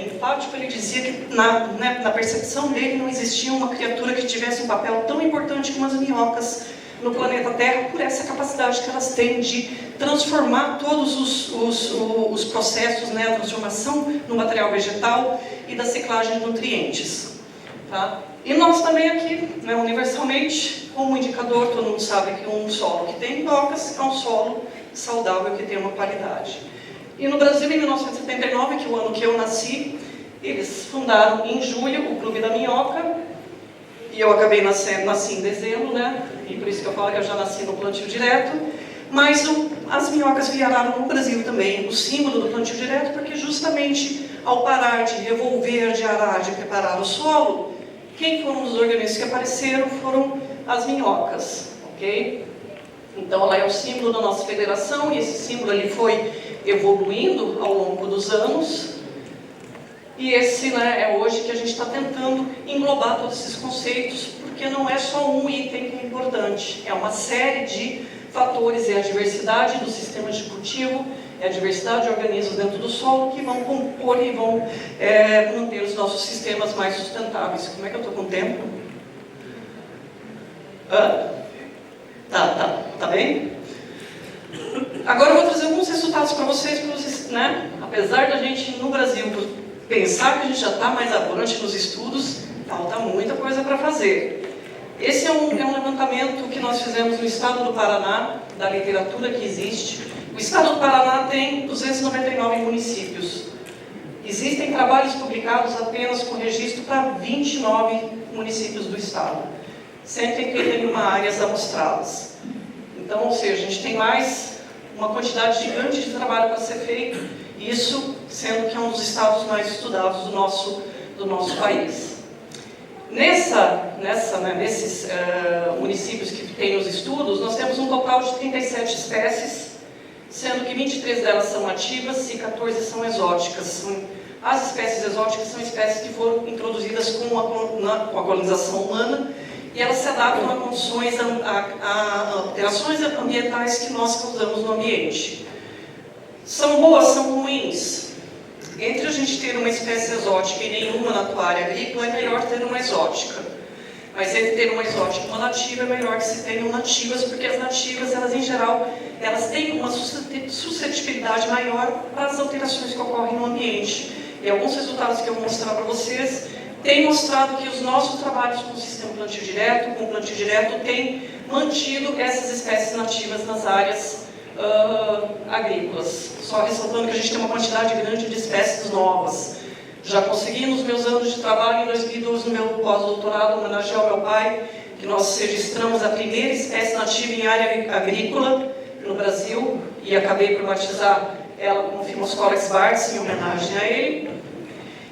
enfático. Ele dizia que na percepção dele não existia uma criatura que tivesse um papel tão importante como as minhocas no planeta Terra, por essa capacidade que elas têm de transformar todos os processos, a transformação no material vegetal e da ciclagem de nutrientes. Tá? E nós também aqui, universalmente, como indicador, todo mundo sabe que um solo que tem minhocas é um solo saudável, que tem uma qualidade. E no Brasil, em 1979, que é o ano que eu nasci, eles fundaram em julho o Clube da Minhoca, e eu acabei nasci em dezembro, e por isso que eu falo que eu já nasci no plantio direto. Mas as minhocas viraram no Brasil também o símbolo do plantio direto, porque justamente ao parar de revolver, de arar, de preparar o solo, quem foram os organismos que apareceram foram as minhocas, ok? Então ela é o símbolo da nossa federação, e esse símbolo ele foi evoluindo ao longo dos anos. E esse é hoje que a gente está tentando englobar todos esses conceitos, porque não é só um item que é importante, é uma série de fatores, é a diversidade do sistema de cultivo, é a diversidade de organismos dentro do solo que vão compor e vão manter os nossos sistemas mais sustentáveis. Como é que eu estou com o tempo? Tá bem? Agora eu vou trazer alguns resultados para vocês, apesar da gente no Brasil pensar que a gente já está mais avante nos estudos, falta muita coisa para fazer. Esse é um levantamento que nós fizemos no estado do Paraná, da literatura que existe. O estado do Paraná tem 299 municípios. Existem trabalhos publicados apenas com registro para 29 municípios do estado, 181 áreas amostradas. Então, ou seja, a gente tem mais uma quantidade gigante de trabalho para ser feito, isso sendo que é um dos estados mais estudados do nosso país. Nesses municípios que têm os estudos, nós temos um total de 37 espécies, sendo que 23 delas são nativas e 14 são exóticas. As espécies exóticas são espécies que foram introduzidas com a colonização humana, e elas se adaptam a condições, a alterações ambientais que nós causamos no ambiente. São boas, são ruins? Entre a gente ter uma espécie exótica e nenhuma na tua área agrícola, é melhor ter uma exótica. Mas entre ter uma exótica e uma nativa, é melhor que se tenham nativas, porque as nativas, elas em geral, elas têm uma suscetibilidade maior para as alterações que ocorrem no ambiente. E alguns resultados que eu vou mostrar para vocês têm mostrado que os nossos trabalhos com o sistema plantio direto, têm mantido essas espécies nativas nas áreas agrícolas. Só ressaltando que a gente tem uma quantidade grande de espécies novas. Já consegui, nos meus anos de trabalho, em 2012, no meu pós-doutorado, homenagear ao meu pai, que nós registramos a primeira espécie nativa em área agrícola no Brasil, e acabei por batizar ela como Phimoscolex bartz, em homenagem a ele.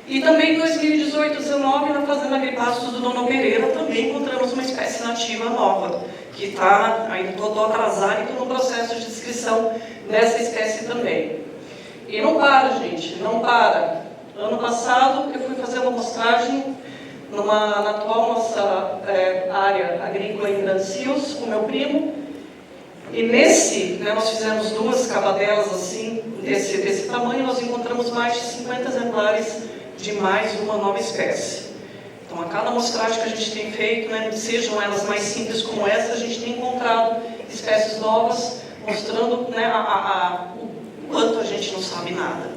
E também em 2018 e 2019, na Fazenda Agripastos do Dono Pereira, também encontramos uma espécie nativa nova, que está ainda todo atrasado e estou no processo de descrição dessa espécie também. E não para, gente, não para. Ano passado eu fui fazer uma amostragem na atual nossa área agrícola em Grancios, com meu primo, e nesse, nós fizemos 2 cavadelas assim, desse tamanho, nós encontramos mais de 50 exemplares de mais uma nova espécie. Então, a cada amostragem que a gente tem feito, sejam elas mais simples como essa, a gente tem encontrado espécies novas, mostrando o quanto a gente não sabe nada.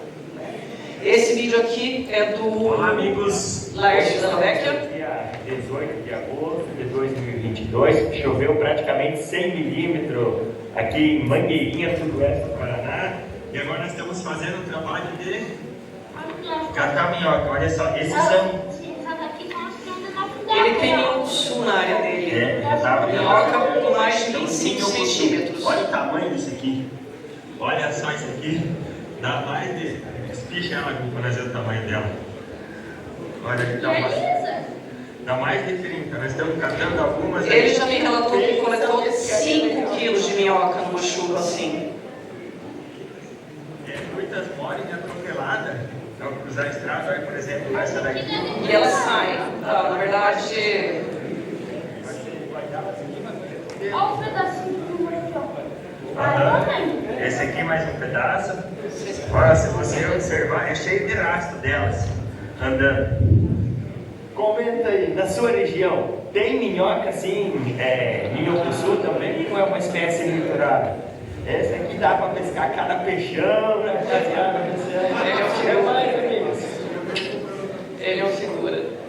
Esse vídeo aqui é do Olá, amigos. Laércio da Vecchia. Dia 18 de agosto de 2022, choveu praticamente 100 milímetros aqui em Mangueirinha, sudoeste do Paraná. E agora nós estamos fazendo um trabalho de catar minhoca. Olha só, esses são... Ele tem urso na área dele. já estava Minhoca com mais de 25 centímetros. Olha o tamanho disso aqui. Olha só isso aqui. Dá mais de... Espicha ela para nós ver o tamanho dela. Olha que tamanho. Dá mais de 30. Nós estamos catando algumas. Ele já me relatou que coletou 5 quilos de minhoca numa chuva assim. Muitas morrem atropeladas ao cruzar a estrada. Olha, por exemplo, essa daqui. E elas saem. Na verdade... Olha o pedacinho do moletom. Esse aqui mais um pedaço. Olha, se você observar, é cheio de rastro delas andando. Comenta aí, na sua região, tem minhoca assim, minhocuçu também, ou é uma espécie litorada? Essa aqui dá para pescar cada peixão, rapaziada. Ele é uma figura.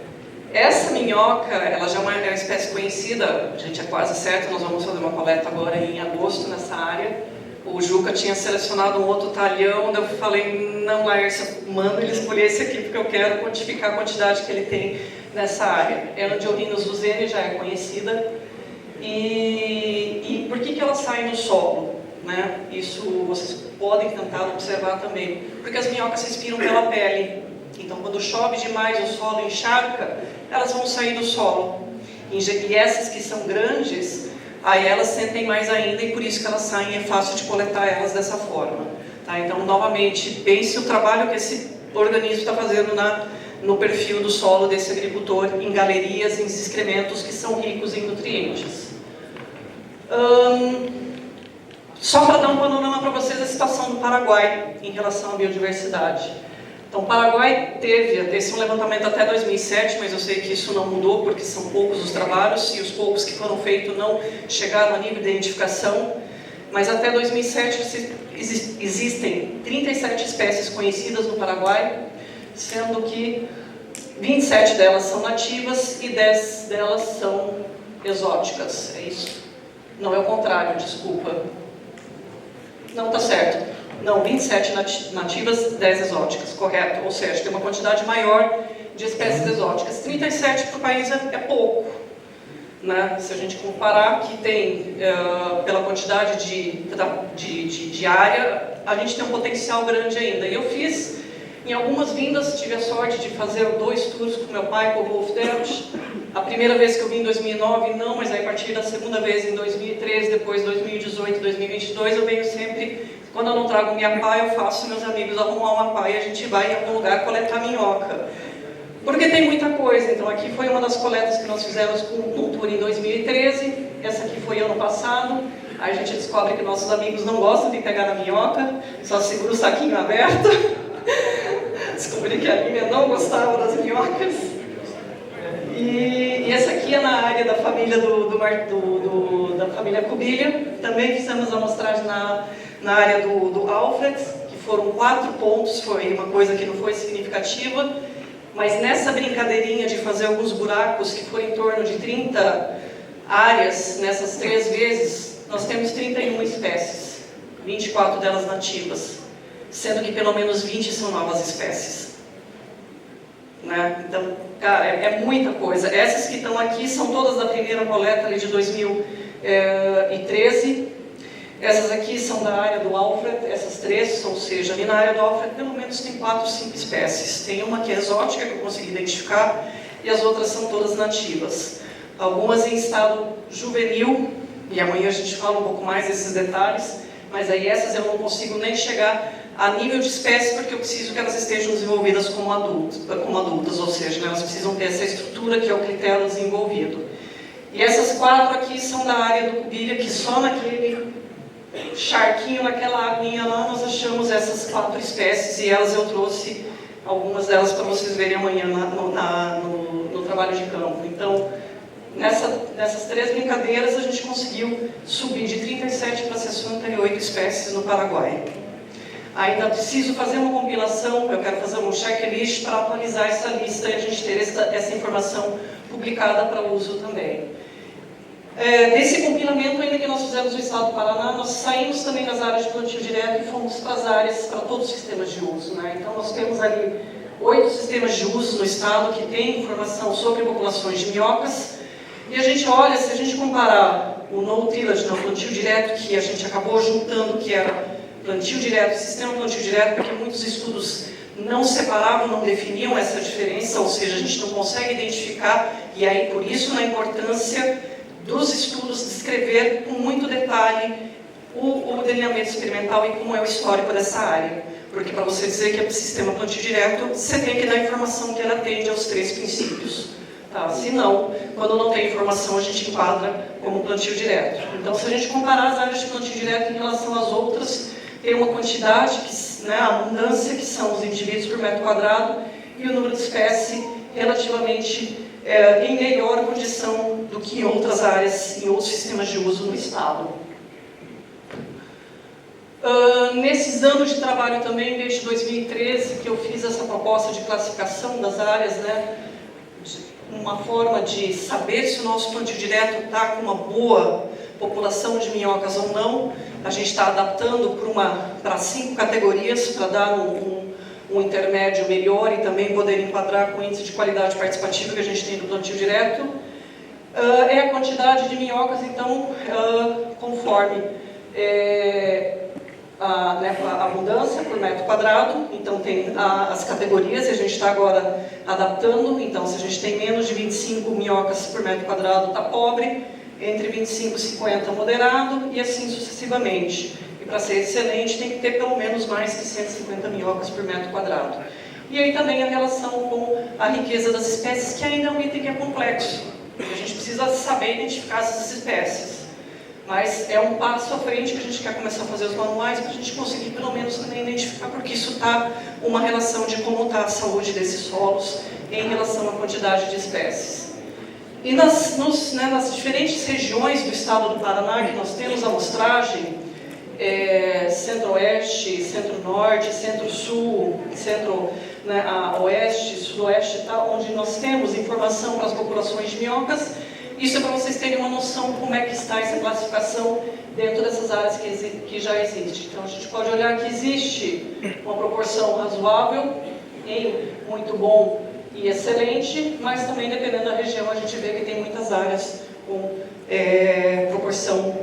Essa minhoca, ela já é uma espécie conhecida, a gente é quase certo, nós vamos fazer uma coleta agora em agosto nessa área. O Juca tinha selecionado um outro talhão, eu falei, não, Laércio, manda ele escolher esse aqui, porque eu quero quantificar a quantidade que ele tem nessa área. É a Angiorhinus luzerne, já é conhecida. E por que ela sai no solo? Isso vocês podem tentar observar também. Porque as minhocas respiram pela pele. Então, quando chove demais, o solo encharca, elas vão sair do solo. E essas que são grandes, aí elas sentem mais ainda e por isso que elas saem, é fácil de coletar elas dessa forma. Tá? Então, novamente, pense o trabalho que esse organismo está fazendo no perfil do solo desse agricultor, em galerias, em excrementos que são ricos em nutrientes. Só para dar um panorama para vocês da situação do Paraguai em relação à biodiversidade. Então, o Paraguai teve esse levantamento até 2007, mas eu sei que isso não mudou, porque são poucos os trabalhos, e os poucos que foram feitos não chegaram a nível de identificação. Mas até 2007 existem 37 espécies conhecidas no Paraguai, sendo que 27 delas são nativas e 10 delas são exóticas. É isso? Não, é o contrário, desculpa. Não, está certo. Não, 27 nativas, 10 exóticas, correto. Ou seja, tem uma quantidade maior de espécies exóticas. 37 para o país é pouco. Se a gente comparar que tem, pela quantidade de área, a gente tem um potencial grande ainda. E eu fiz, em algumas vindas, tive a sorte de fazer 2 tours com meu pai, com o Wolf Derwisch. A primeira vez que eu vim em 2009, não, mas aí a partir da segunda vez em 2013, depois 2018, 2022, eu venho sempre... Quando eu não trago minha pá, eu faço meus amigos arrumar uma pá e a gente vai em algum lugar coletar minhoca. Porque tem muita coisa. Então aqui foi uma das coletas que nós fizemos com um tour em 2013. Essa aqui foi ano passado. Aí a gente descobre que nossos amigos não gostam de pegar na minhoca, só segura o saquinho aberto. Descobri que a Lívia não gostava das minhocas. E essa aqui é na área da família da família Cubilha. Também fizemos a amostragem na área do Alfred, que foram 4 pontos, foi uma coisa que não foi significativa, mas nessa brincadeirinha de fazer alguns buracos, que foi em torno de 30 áreas, nessas 3 vezes, nós temos 31 espécies, 24 delas nativas, sendo que pelo menos 20 são novas espécies. Então, cara, é muita coisa. Essas que estão aqui são todas da primeira coleta ali de 2013, Essas aqui são da área do Alfred, essas três, ou seja, ali na área do Alfred pelo menos tem 4 ou 5 espécies. Tem uma que é exótica, que eu consegui identificar, e as outras são todas nativas. Algumas em estado juvenil, e amanhã a gente fala um pouco mais desses detalhes, mas aí essas eu não consigo nem chegar a nível de espécie, porque eu preciso que elas estejam desenvolvidas como adultas, ou seja, né, elas precisam ter essa estrutura que é o critério desenvolvido. E essas 4 aqui são da área do Cubilha, que só naquele charquinho, naquela aguinha lá, nós achamos essas 4 espécies, e elas eu trouxe algumas delas para vocês verem amanhã no trabalho de campo. Então, nessas 3 brincadeiras, a gente conseguiu subir de 37 para 68 espécies no Paraguai. Ainda preciso fazer uma compilação, eu quero fazer um checklist para atualizar essa lista e a gente ter essa informação publicada para uso também. Desse compilamento, ainda que nós fizemos no estado do Paraná, nós saímos também das áreas de plantio direto e fomos para as áreas, para todos os sistemas de uso, né? Então, nós temos ali 8 sistemas de uso no estado que tem informação sobre populações de minhocas. E a gente olha, se a gente comparar o no-tillage, o plantio direto, que a gente acabou juntando, que era plantio direto, sistema plantio direto, porque muitos estudos não separavam, não definiam essa diferença, ou seja, a gente não consegue identificar, e aí por isso a importância dos estudos descrever com muito detalhe o delineamento experimental e como é o histórico dessa área. Porque para você dizer que é sistema plantio direto, você tem que dar a informação que ela atende aos 3 princípios. Tá? Se não, quando não tem informação, a gente enquadra como plantio direto. Então, se a gente comparar as áreas de plantio direto em relação às outras, tem uma quantidade, a abundância, que são os indivíduos por metro quadrado, e o número de espécie relativamente em melhor condição do que em outras áreas, em outros sistemas de uso no estado. Nesses anos de trabalho também, desde 2013, que eu fiz essa proposta de classificação das áreas, né, uma forma de saber se o nosso plantio direto está com uma boa população de minhocas ou não. A gente está adaptando para 5 categorias, para dar um intermédio melhor e também poder enquadrar com o índice de qualidade participativa que a gente tem do plantio direto. É a quantidade de minhocas, então, conforme a abundância por metro quadrado. Então tem as categorias e a gente está agora adaptando. Então, se a gente tem menos de 25 minhocas por metro quadrado, está pobre, entre 25 e 50 moderado, e assim sucessivamente. E para ser excelente, tem que ter pelo menos mais que 150 minhocas por metro quadrado. E aí também a relação com a riqueza das espécies, que ainda é um item que é complexo. A gente precisa saber identificar essas espécies. Mas é um passo à frente que a gente quer começar a fazer os manuais, para a gente conseguir pelo menos também identificar, porque isso está uma relação de como está a saúde desses solos em relação à quantidade de espécies. E nas diferentes regiões do estado do Paraná, que nós temos amostragem, centro-oeste, centro-norte, centro-sul, oeste, sudoeste, tá, onde nós temos informação para as populações de minhocas. Isso é para vocês terem uma noção de como é que está essa classificação dentro dessas áreas que já existem. Então, a gente pode olhar que existe uma proporção razoável em muito bom e excelente, mas também, dependendo da região, a gente vê que tem muitas áreas com proporção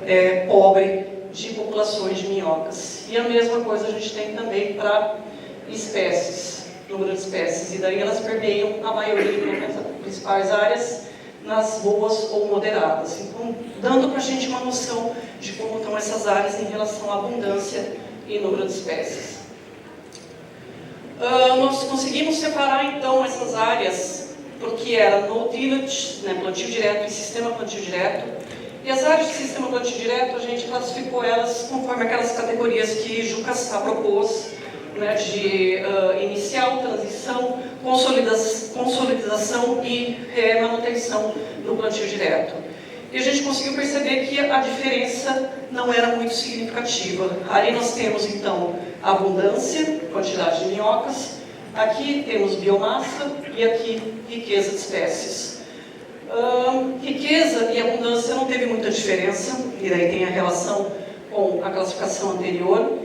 pobre de populações de minhocas. E a mesma coisa a gente tem também para espécies, número de espécies, e daí elas permeiam a maioria das principais áreas, nas boas ou moderadas. Então, dando para a gente uma noção de como estão essas áreas em relação à abundância e número de espécies. Nós conseguimos separar, então, essas áreas, porque era no-tillage, plantio direto e sistema plantio direto. E as áreas de sistema plantio direto, a gente classificou elas conforme aquelas categorias que Juca Sá propôs, de inicial, transição, consolidação e manutenção no plantio direto. E a gente conseguiu perceber que a diferença não era muito significativa. Ali nós temos, então, a abundância, quantidade de minhocas, aqui temos biomassa e aqui riqueza de espécies. Riqueza e abundância não teve muita diferença, e daí tem a relação com a classificação anterior.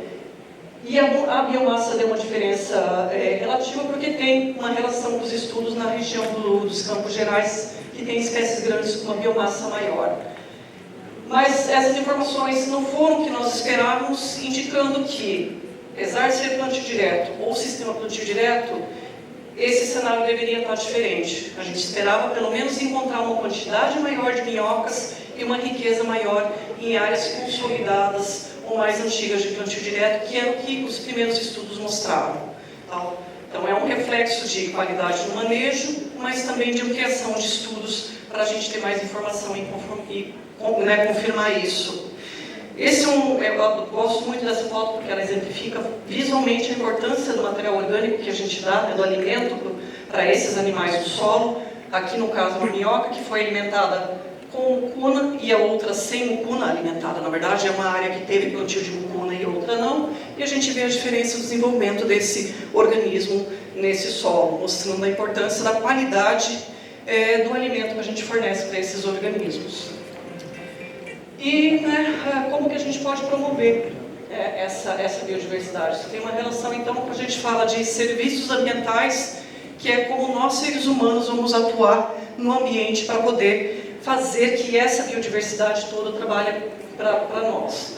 E a biomassa deu uma diferença relativa porque tem uma relação dos estudos na região dos Campos Gerais, que tem espécies grandes com uma biomassa maior. Mas essas informações não foram o que nós esperávamos, indicando que, apesar de ser plantio direto ou sistema plantio direto, esse cenário deveria estar diferente. A gente esperava pelo menos encontrar uma quantidade maior de minhocas e uma riqueza maior em áreas consolidadas ou mais antigas de plantio direto, que era o que os primeiros estudos mostravam. Então é um reflexo de qualidade no manejo, mas também de ampliação de estudos para a gente ter mais informação e confirmar isso. Eu gosto muito dessa foto porque ela exemplifica visualmente a importância do material orgânico que a gente dá, do alimento para esses animais do solo. Aqui no caso a minhoca, que foi alimentada com mucuna e a outra sem mucuna alimentada. Na verdade é uma área que teve plantio de mucuna e outra não. E a gente vê a diferença do desenvolvimento desse organismo nesse solo, mostrando a importância da qualidade do alimento que a gente fornece para esses organismos. E como que a gente pode promover essa biodiversidade? Isso tem uma relação, então, quando a gente fala de serviços ambientais, que é como nós, seres humanos, vamos atuar no ambiente para poder fazer que essa biodiversidade toda trabalhe para nós.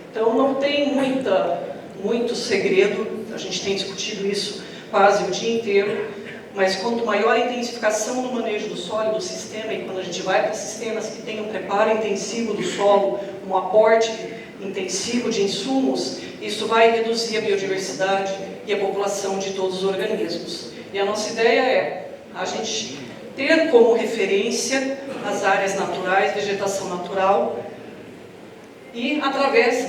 Então, não tem muito segredo, a gente tem discutido isso quase o dia inteiro, mas quanto maior a intensificação do manejo do solo, do sistema, e quando a gente vai para sistemas que têm um preparo intensivo do solo, um aporte intensivo de insumos, isso vai reduzir a biodiversidade e a população de todos os organismos. E a nossa ideia é a gente ter como referência as áreas naturais, vegetação natural, e através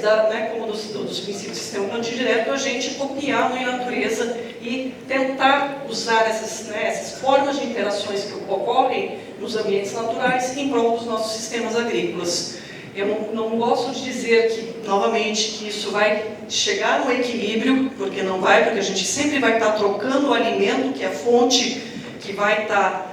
como dos princípios do sistema plantio direto, a gente copiar a mãe natureza e tentar usar essas formas de interações que ocorrem nos ambientes naturais em prol dos nossos sistemas agrícolas. Eu não gosto de dizer que, novamente, que isso vai chegar no equilíbrio, porque não vai, porque a gente sempre vai estar trocando o alimento, que é a fonte que vai estar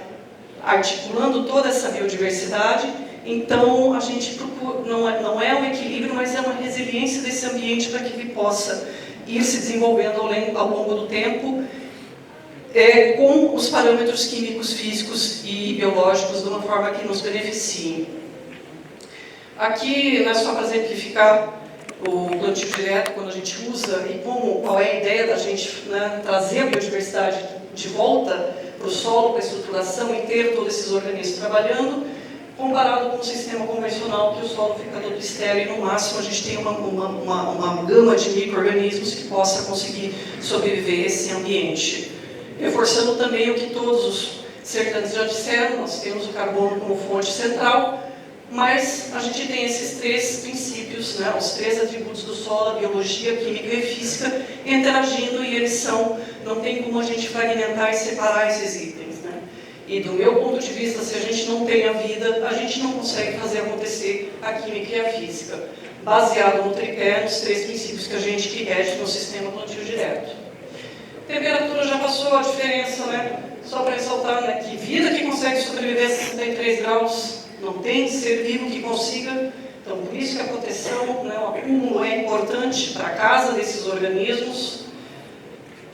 articulando toda essa biodiversidade. Então, a gente procura, não é um equilíbrio, mas é uma resiliência desse ambiente para que ele possa ir se desenvolvendo ao longo do tempo, com os parâmetros químicos, físicos e biológicos de uma forma que nos beneficie. Aqui, só para exemplificar o plantio direto, quando a gente usa, e qual é a ideia da gente trazer a biodiversidade de volta para o solo, para a estruturação e ter todos esses organismos trabalhando, comparado com o sistema convencional, que o solo fica todo estéril e no máximo a gente tem uma gama de micro-organismos que possa conseguir sobreviver a esse ambiente. Reforçando também o que todos os cercanos já disseram, nós temos o carbono como fonte central, mas a gente tem esses três princípios, os três atributos do solo, a biologia, a química e a física, interagindo, e eles não tem como a gente fragmentar e separar esses itens. E do meu ponto de vista, se a gente não tem a vida, a gente não consegue fazer acontecer a química e a física, baseado no tripé, nos três princípios que a gente rege no sistema plantio direto. Temperatura já passou a diferença, Só para ressaltar, que vida que consegue sobreviver a 63 graus, não tem ser vivo que consiga. Então, por isso que a proteção, o acúmulo é importante para a casa desses organismos.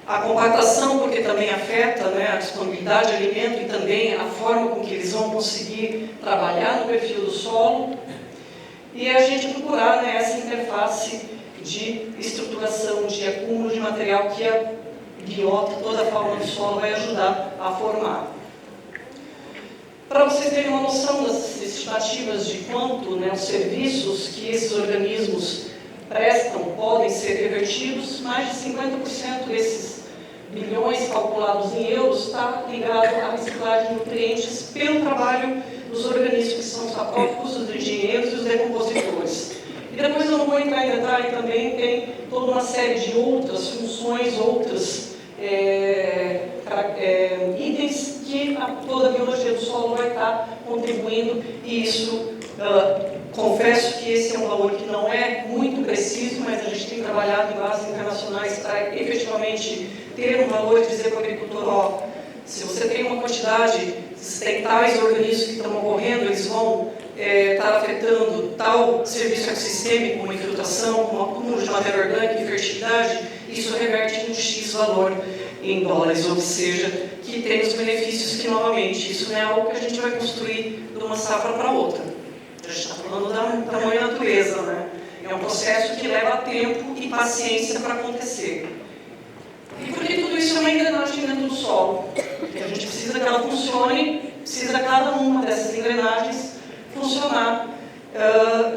A compactação, porque também afeta a disponibilidade de alimento e também a forma com que eles vão conseguir trabalhar no perfil do solo. E a gente procurar essa interface de estruturação, de acúmulo de material que a biota, toda a fauna do solo vai ajudar a formar. Para vocês terem uma noção das estimativas de quanto os serviços que esses organismos prestam podem ser revertidos, mais de 50% desses bilhões calculados em euros está ligado à reciclagem de nutrientes pelo trabalho dos organismos que são os sapróficos, os engenheiros e os decompositores. E depois eu não vou entrar em detalhe, também tem toda uma série de outras funções, outros itens que toda a biologia do solo vai estar contribuindo, e isso, confesso que esse é um valor que não é muito preciso, mas a gente tem trabalhado em bases internacionais para efetivamente ter um valor e dizer para o agricultor, se você tem uma quantidade, se tem tais organismos que estão ocorrendo, eles vão estar afetando tal serviço ecossistêmico, como infiltração, como acúmulo de matéria orgânica e fertilidade, isso reverte um X valor em dólares, ou seja, que tem os benefícios que, novamente, isso não é algo que a gente vai construir de uma safra para outra. A gente está falando da tamanho natureza, né? É um processo que leva tempo e paciência para acontecer. E por que tudo isso é uma engrenagem dentro do solo? Porque a gente precisa que ela funcione, precisa cada uma dessas engrenagens funcionar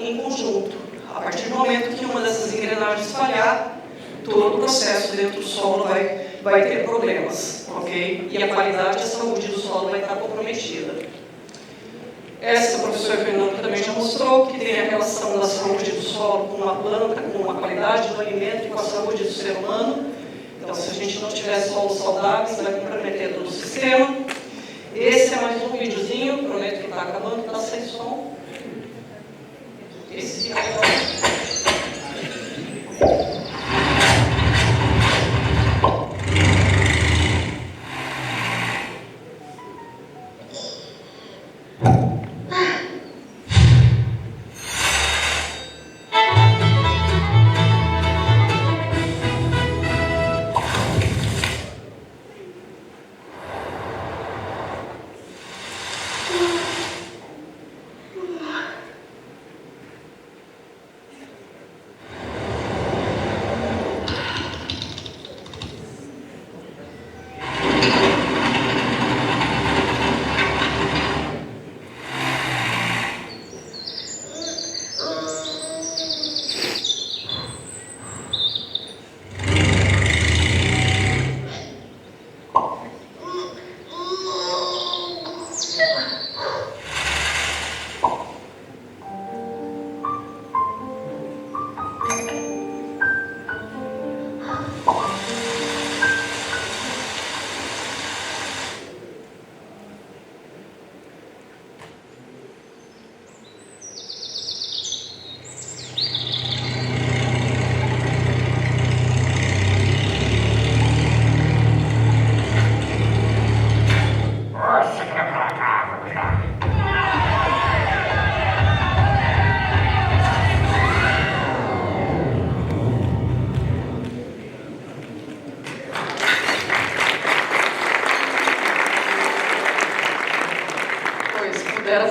em conjunto. A partir do momento que uma dessas engrenagens falhar, todo o processo dentro do solo vai ter problemas, ok? E a qualidade e a saúde do solo vai estar comprometida. Essa, o professor Fernando também já mostrou que tem a relação da saúde do solo com uma planta, com a qualidade do alimento e com a saúde do ser humano. Então, se a gente não tiver solos saudáveis, vai comprometer todo o sistema. Esse é mais um videozinho, prometo que está acabando, está sem som. Esse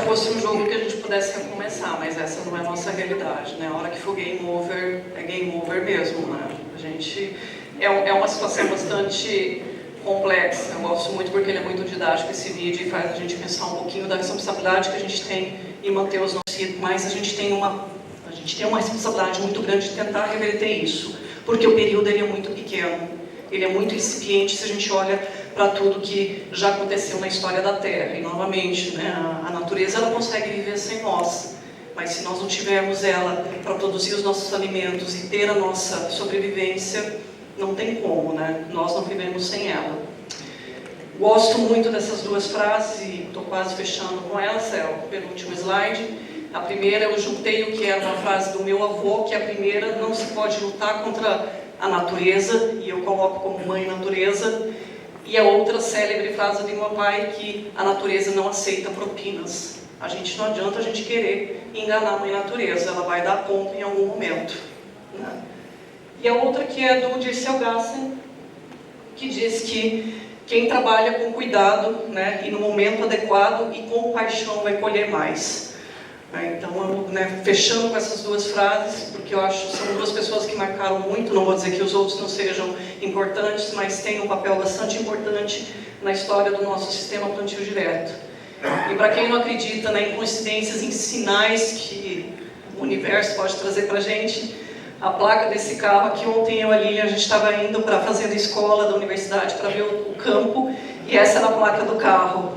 fosse um jogo que a gente pudesse recomeçar, mas essa não é a nossa realidade, né? A hora que for game over, é game over mesmo, né? A gente... É uma situação bastante complexa. Eu gosto muito porque ele é muito didático, esse vídeo, e faz a gente pensar um pouquinho da responsabilidade que a gente tem em manter os nossos filhos, mas a gente tem uma responsabilidade muito grande de tentar reverter isso, porque o período ele é muito pequeno, ele é muito incipiente se a gente olha para tudo que já aconteceu na história da Terra. E novamente, né, a natureza ela consegue viver sem nós, mas se nós não tivermos ela para produzir os nossos alimentos e ter a nossa sobrevivência, não tem como, né? Nós não vivemos sem ela. Gosto muito dessas duas frases e estou quase fechando com elas, é o penúltimo slide. A primeira eu juntei o que era uma frase do meu avô, que a primeira: não se pode lutar contra a natureza, e eu coloco como mãe natureza. E a outra célebre frase de meu pai, que a natureza não aceita propinas. A gente não adianta a gente querer enganar a mãe natureza, ela vai dar conta em algum momento, né? E a outra que é do Dirceu Gassen, que diz que quem trabalha com cuidado, né, e no momento adequado e com paixão vai colher mais. Então, né, fechando com essas duas frases, porque eu acho que são duas pessoas que marcaram muito, não vou dizer que os outros não sejam importantes, mas têm um papel bastante importante na história do nosso sistema plantio direto. E para quem não acredita, né, em coincidências, em sinais que o universo pode trazer para a gente, a placa desse carro aqui, ontem eu ali, a gente estava indo para a fazenda escola da universidade para ver o campo, e essa era a placa do carro.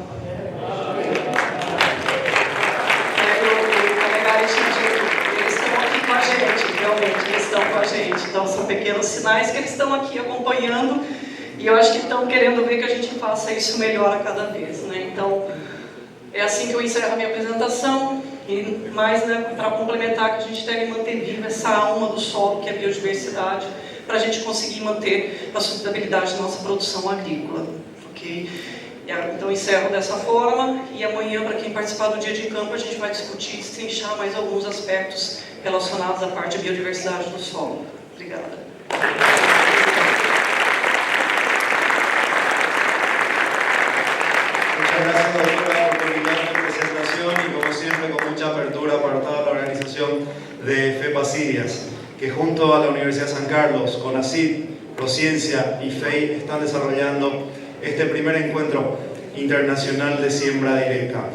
Eles estão aqui com a gente, realmente, eles estão com a gente. Então são pequenos sinais que eles estão aqui acompanhando, e eu acho que estão querendo ver que a gente faça isso melhor a cada vez, né? Então, é assim que eu encerro a minha apresentação, e mais, né, para complementar, que a gente deve manter viva essa alma do solo, que é a biodiversidade, para a gente conseguir manter a sustentabilidade da nossa produção agrícola, ok? Então encerro dessa forma, e amanhã, para quem participar do dia de campo, a gente vai discutir e destrinchar mais alguns aspectos relacionados à parte de biodiversidade do solo. Obrigada. Muchas gracias, doctora, por brindarnos la presentación y, como siempre, con mucha apertura para de FEPASIDIAS, que junto a la Universidad San Carlos, CONACYT, Prociencia y FEI están desarrollando este primer encuentro internacional de siembra directa.